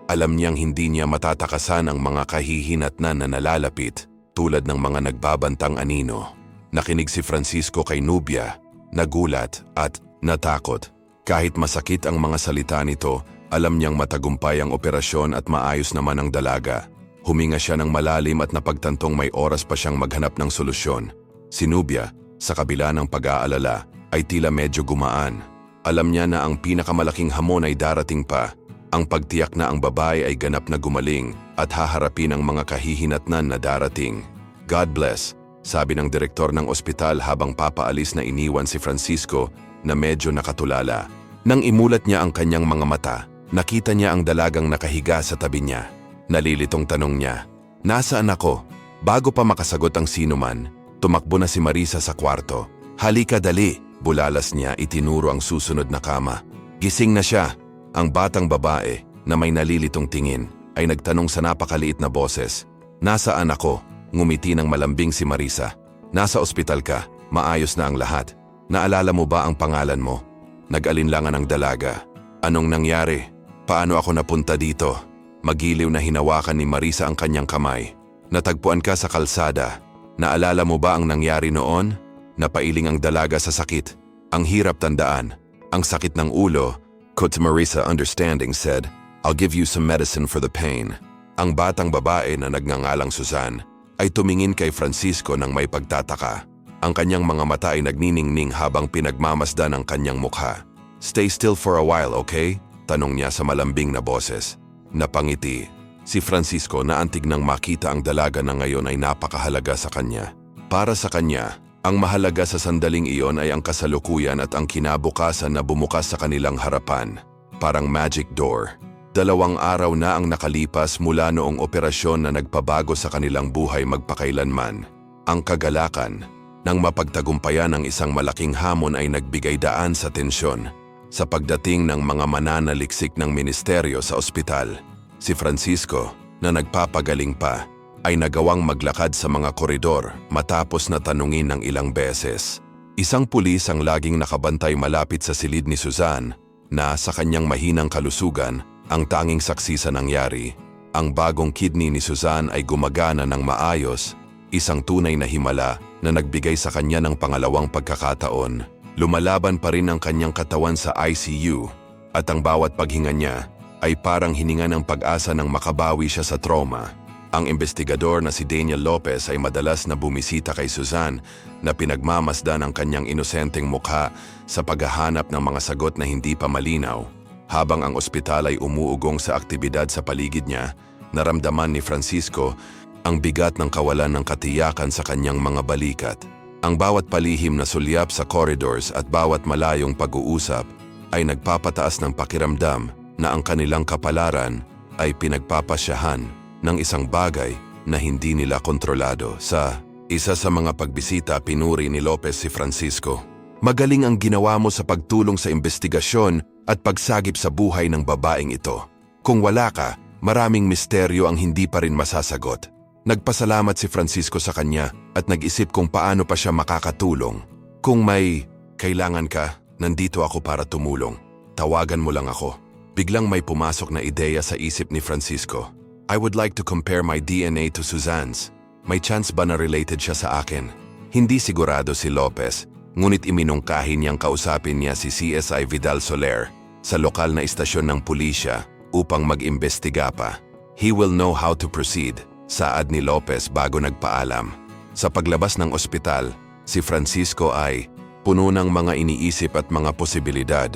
Alam niyang hindi niya matatakasan ang mga kahihinatnan na nalalapit tulad ng mga nagbabantang anino. Nakinig si Francisco kay Nubia, nagulat at natakot. Kahit masakit ang mga salita nito, alam niyang matagumpay ang operasyon at maayos naman ang dalaga. Huminga siya ng malalim at napagtantong may oras pa siyang maghanap ng solusyon. Si Nubia, sa kabila ng pag-aalala, ay tila medyo gumaan. Alam niya na ang pinakamalaking hamon ay darating pa. Ang pagtiyak na ang babae ay ganap na gumaling at haharapin ang mga kahihinatnan na darating. God bless, sabi ng direktor ng ospital habang papaalis na iniwan si Francisco na medyo nakatulala. Nang imulat niya ang kanyang mga mata, nakita niya ang dalagang nakahiga sa tabi niya. Nalilitong tanong niya, "Nasaan ako?" Bago pa makasagot ang sinuman, tumakbo na si Mariza sa kwarto. "Halika dali," bulalas niya, itinuro ang susunod na kama. Gising na siya. Ang batang babae na may nalilitong tingin ay nagtanong sa napakaliit na boses, "Nasaan ako?" Ngumiti ng malambing si Mariza. "Nasa ospital ka, maayos na ang lahat. Naalala mo ba ang pangalan mo?" Nag-alinlangan ang dalaga. "Anong nangyari? Paano ako napunta dito?" Magiliw na hinawakan ni Mariza ang kanyang kamay. "Natagpuan ka sa kalsada. Naalala mo ba ang nangyari noon?" Napailing ang dalaga sa sakit. "Ang hirap tandaan. Ang sakit ng ulo." Coach Mariza, understanding, said, "I'll give you some medicine for the pain." Ang batang babae na nagngangalang Susan ay tumingin kay Francisco ng may pagtataka. Ang kanyang mga mata ay nagniningning habang pinagmamasdan ang kanyang mukha. "Stay still for a while, okay?" Tanong niya sa malambing na boses. Napangiti. Si Francisco na antig nang makita ang dalaga na ngayon ay napakahalaga sa kanya. Para sa kanya, Ang mahalaga sa sandaling iyon ay ang kasalukuyan at ang kinabukasan na bumukas sa kanilang harapan. Parang magic door. 2 araw na ang nakalipas mula noong operasyon na nagpabago sa kanilang buhay magpakailanman. Ang kagalakan ng mapagtagumpayan ng isang malaking hamon ay nagbigay daan sa tensyon. Sa pagdating ng mga mananaliksik ng ministeryo sa ospital, si Francisco, na nagpapagaling pa, ay nagawang maglakad sa mga koridor matapos na tanungin ng ilang beses. Isang pulis ang laging nakabantay malapit sa silid ni Suzanne na sa kanyang mahinang kalusugan ang tanging saksi sa nangyari. Ang bagong kidney ni Suzanne ay gumagana ng maayos, isang tunay na himala na nagbigay sa kanya ng pangalawang pagkakataon. Lumalaban pa rin ang kanyang katawan sa ICU at ang bawat paghinga niya ay parang hininga ng pag-asa ng makabawi siya sa trauma. Ang investigador na si Daniel Lopez ay madalas na bumisita kay Suzanne na pinagmamasdan ang kanyang inosenteng mukha sa paghahanap ng mga sagot na hindi pa malinaw. Habang ang ospital ay umuugong sa aktibidad sa paligid niya, naramdaman ni Francisco ang bigat ng kawalan ng katiyakan sa kanyang mga balikat. Ang bawat palihim na sulyap sa corridors at bawat malayong pag-uusap ay nagpapataas ng pakiramdam na ang kanilang kapalaran ay pinagpapasyahan ng isang bagay na hindi nila kontrolado. Sa isa sa mga pagbisita, pinuri ni Lopez si Francisco. Magaling ang ginawa mo sa pagtulong sa investigasyon at pagsagip sa buhay ng babaeng ito. Kung wala ka, maraming misteryo ang hindi pa rin masasagot. Nagpasalamat si Francisco sa kanya at nag-isip kung paano pa siya makakatulong. Kung may kailangan ka, nandito ako para tumulong. Tawagan mo lang ako. Biglang may pumasok na ideya sa isip ni Francisco. I would like to compare my DNA to Suzanne's. May chance ba na related siya sa akin? Hindi sigurado si Lopez, ngunit iminungkahi niyang kausapin niya si CSI Vidal Soler sa lokal na istasyon ng pulisya upang mag-imbestiga pa. He will know how to proceed, saad ni Lopez bago nagpaalam. Sa paglabas ng ospital, si Francisco ay puno ng mga iniisip at mga posibilidad.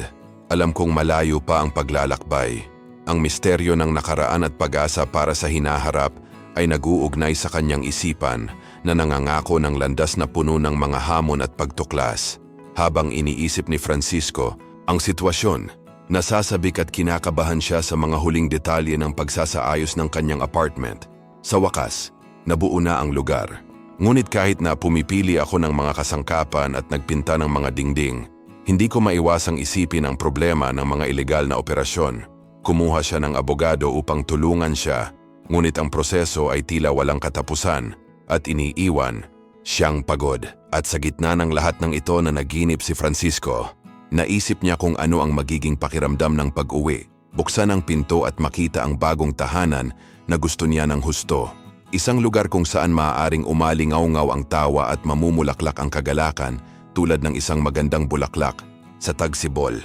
Alam kong malayo pa ang paglalakbay. Ang misteryo ng nakaraan at pag-asa para sa hinaharap ay nag-uugnay sa kanyang isipan na nangangako ng landas na puno ng mga hamon at pagtuklas. Habang iniisip ni Francisco ang sitwasyon, nasasabik at kinakabahan siya sa mga huling detalye ng pagsasaayos ng kanyang apartment. Sa wakas, nabuo na ang lugar. Ngunit kahit na pumipili ako ng mga kasangkapan at nagpinta ng mga dingding, hindi ko maiwasang isipin ang problema ng mga ilegal na operasyon. Kumuha siya ng abogado upang tulungan siya, ngunit ang proseso ay tila walang katapusan at iniiwan siyang pagod. At sa gitna ng lahat ng ito na naginip si Francisco, naisip niya kung ano ang magiging pakiramdam ng pag-uwi, buksan ang pinto at makita ang bagong tahanan na gusto niya ng husto. Isang lugar kung saan maaaring umalingaw-ngaw ang tawa at mamumulaklak ang kagalakan tulad ng isang magandang bulaklak sa tagsibol.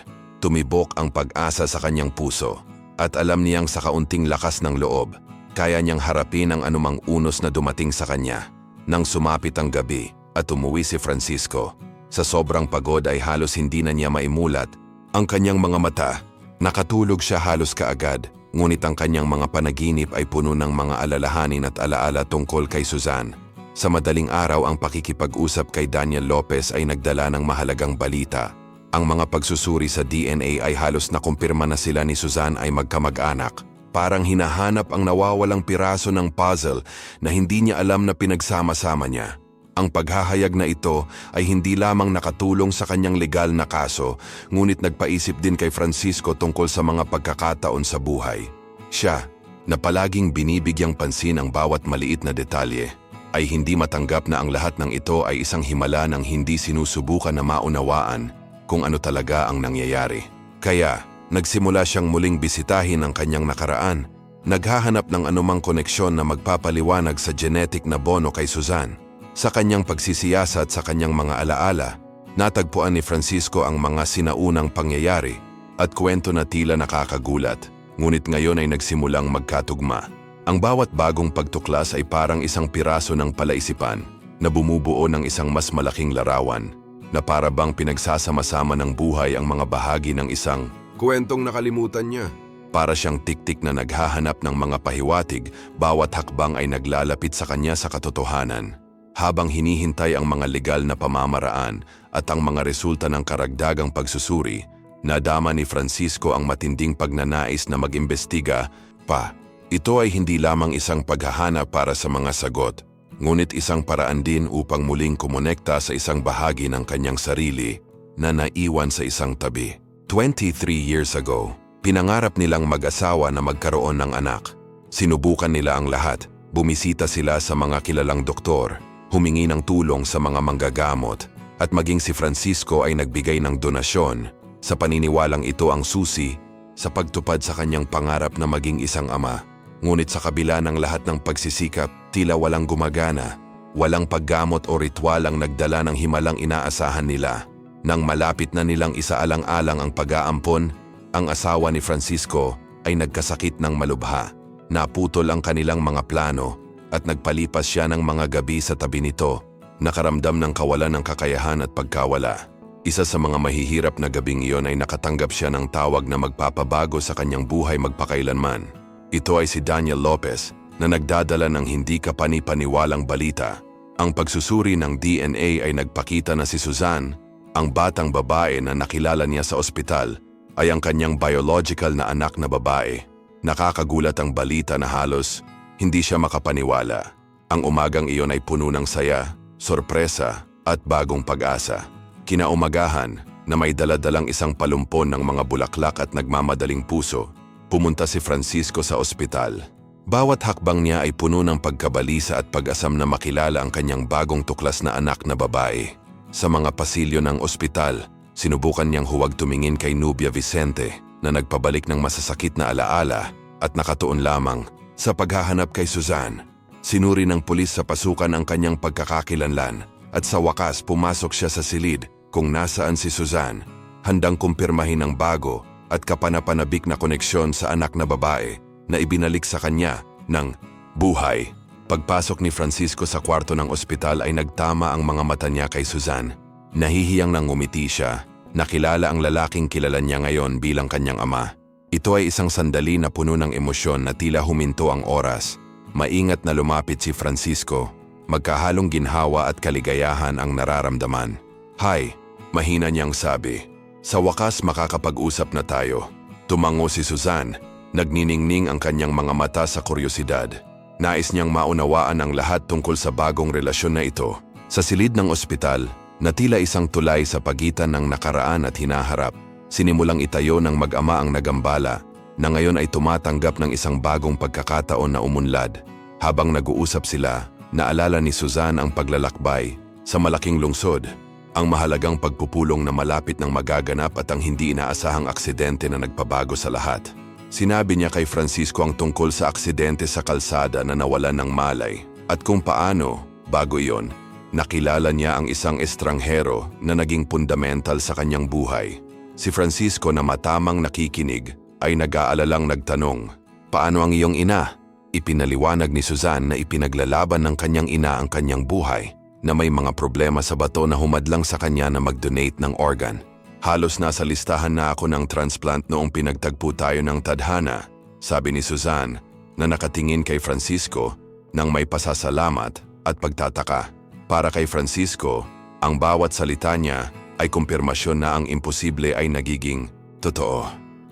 Tumibok ang pag-asa sa kanyang puso at alam niyang sa kaunting lakas ng loob, kaya niyang harapin ang anumang unos na dumating sa kanya. Nang sumapit ang gabi at umuwi si Francisco, sa sobrang pagod ay halos hindi na niya maimulat ang kanyang mga mata. Nakatulog siya halos kaagad, ngunit ang kanyang mga panaginip ay puno ng mga alalahanin at alaala tungkol kay Suzanne. Sa madaling araw, ang pakikipag-usap kay Daniel Lopez ay nagdala ng mahalagang balita. Ang mga pagsusuri sa DNA ay halos nakumpirma na sila ni Suzanne ay magkamag-anak. Parang hinahanap ang nawawalang piraso ng puzzle na hindi niya alam na pinagsama-sama niya. Ang paghahayag na ito ay hindi lamang nakatulong sa kanyang legal na kaso, ngunit nagpaisip din kay Francisco tungkol sa mga pagkakataon sa buhay. Siya, na palaging binibigyang pansin ang bawat maliit na detalye, ay hindi matanggap na ang lahat ng ito ay isang himala ng hindi sinusubukan na maunawaan kung ano talaga ang nangyayari. Kaya, nagsimula siyang muling bisitahin ang kanyang nakaraan, naghahanap ng anumang koneksyon na magpapaliwanag sa genetic na bono kay Suzanne. Sa kanyang pagsisiyasat sa kanyang mga alaala, natagpuan ni Francisco ang mga sinaunang pangyayari at kwento na tila nakakagulat, ngunit ngayon ay nagsimulang magkatugma. Ang bawat bagong pagtuklas ay parang isang piraso ng palaisipan na bumubuo ng isang mas malaking larawan, na para bang pinagsasama-sama ng buhay ang mga bahagi ng isang kwentong nakalimutan niya. Para siyang tiktik na naghahanap ng mga pahiwatig, bawat hakbang ay naglalapit sa kanya sa katotohanan. Habang hinihintay ang mga legal na pamamaraan at ang mga resulta ng karagdagang pagsusuri, nadama ni Francisco ang matinding pagnanais na mag-imbestiga pa. Ito ay hindi lamang isang paghahanap para sa mga sagot, ngunit isang paraan din upang muling kumonekta sa isang bahagi ng kanyang sarili na naiwan sa isang tabi. 23 years ago, pinangarap nilang mag-asawa na magkaroon ng anak. Sinubukan nila ang lahat. Bumisita sila sa mga kilalang doktor, humingi ng tulong sa mga manggagamot, at maging si Francisco ay nagbigay ng donasyon sa paniniwalang ito ang susi sa pagtupad sa kanyang pangarap na maging isang ama. Ngunit sa kabila ng lahat ng pagsisikap, tila walang gumagana. Walang paggamot o ritual ang nagdala ng himalang inaasahan nila. Nang malapit na nilang isaalang-alang ang pag-aampon, ang asawa ni Francisco ay nagkasakit ng malubha. Naputol ang kanilang mga plano at nagpalipas siya ng mga gabi sa tabi nito, nakaramdam ng kawalan ng kakayahan at pagkawala. Isa sa mga mahihirap na gabing iyon ay nakatanggap siya ng tawag na magpapabago sa kanyang buhay magpakailanman. Ito ay si Daniel Lopez na nagdadala ng hindi kapani-paniwalang balita. Ang pagsusuri ng DNA ay nagpakita na si Suzanne, ang batang babae na nakilala niya sa ospital, ay ang kanyang biological na anak na babae. Nakakagulat ang balita na halos hindi siya makapaniwala. Ang umagang iyon ay puno ng saya, sorpresa at bagong pag-asa. Kinaumagahan na may daladalang isang palumpon ng mga bulaklak at nagmamadaling puso, pumunta si Francisco sa ospital. Bawat hakbang niya ay puno ng pagkabalisa at pag-asam na makilala ang kanyang bagong tuklas na anak na babae. Sa mga pasilyo ng ospital, sinubukan niyang huwag tumingin kay Nubia Vicente na nagpabalik ng masasakit na alaala at nakatuon lamang sa paghahanap kay Suzanne. Sinuri ng pulis sa pasukan ang kanyang pagkakakilanlan at sa wakas pumasok siya sa silid kung nasaan si Suzanne, handang kumpirmahin ang bago at kapanapanabik na koneksyon sa anak na babae na ibinalik sa kanya ng buhay. Pagpasok ni Francisco sa kwarto ng ospital ay nagtama ang mga mata niya kay Suzanne. Nahihiyang nang ngumiti siya. Nakilala ang lalaking kilala niya ngayon bilang kanyang ama. Ito ay isang sandali na puno ng emosyon na tila huminto ang oras. Maingat na lumapit si Francisco. Magkahalong ginhawa at kaligayahan ang nararamdaman. "Hi," mahina niyang sabi. "Sa wakas makakapag-usap na tayo." Tumango si Suzanne. Nagniningning ang kanyang mga mata sa kuryosidad. Nais niyang maunawaan ang lahat tungkol sa bagong relasyon na ito. Sa silid ng ospital, na tila isang tulay sa pagitan ng nakaraan at hinaharap, sinimulang itayo ng mag-ama ang nagambala na ngayon ay tumatanggap ng isang bagong pagkakataon na umunlad. Habang nag-uusap sila, naalala ni Suzanne ang paglalakbay sa malaking lungsod, ang mahalagang pagpupulong na malapit ng magaganap at ang hindi inaasahang aksidente na nagpabago sa lahat. Sinabi niya kay Francisco ang tungkol sa aksidente sa kalsada na nawalan ng malay at kung paano, bago iyon, nakilala niya ang isang estranghero na naging fundamental sa kanyang buhay. Si Francisco na matamang nakikinig ay nag-aalalang nagtanong, "Paano ang iyong ina?" Ipinaliwanag ni Suzanne na ipinaglalaban ng kanyang ina ang kanyang buhay, na may mga problema sa bato na humadlang sa kanya na mag-donate ng organ. "Halos nasa listahan na ako ng transplant noong pinagtagpo tayo ng tadhana," sabi ni Suzanne na nakatingin kay Francisco nang may pasasalamat at pagtataka. Para kay Francisco, ang bawat salita niya ay kumpirmasyon na ang imposible ay nagiging totoo.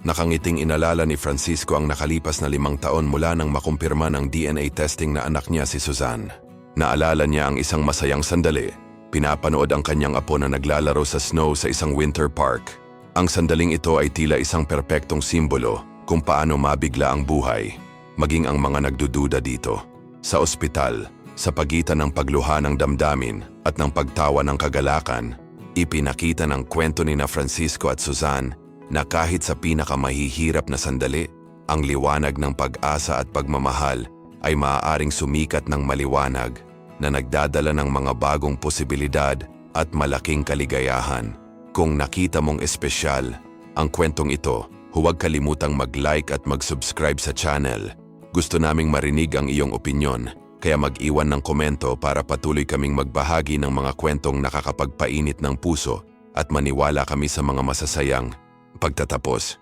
Nakangiting inalala ni Francisco ang nakalipas na 5 taon mula nang makumpirma ng DNA testing na anak niya si Suzanne. Naalala niya ang isang masayang sandali. Pinapanood ang kanyang apo na naglalaro sa snow sa isang winter park. Ang sandaling ito ay tila isang perpektong simbolo kung paano mabigla ang buhay, maging ang mga nagdududa dito. Sa ospital, sa pagitan ng pagluha ng damdamin at ng pagtawa ng kagalakan, ipinakita ng kwento ni na Francisco at Suzanne na kahit sa pinakamahihirap na sandali, ang liwanag ng pag-asa at pagmamahal ay maaaring sumikat ng maliwanag na nagdadala ng mga bagong posibilidad at malaking kaligayahan. Kung nakita mong espesyal ang kwentong ito, huwag kalimutang mag-like at mag-subscribe sa channel. Gusto naming marinig ang iyong opinyon, kaya mag-iwan ng komento para patuloy kaming magbahagi ng mga kwentong nakakapagpainit ng puso at maniwala kami sa mga masasayang pagtatapos.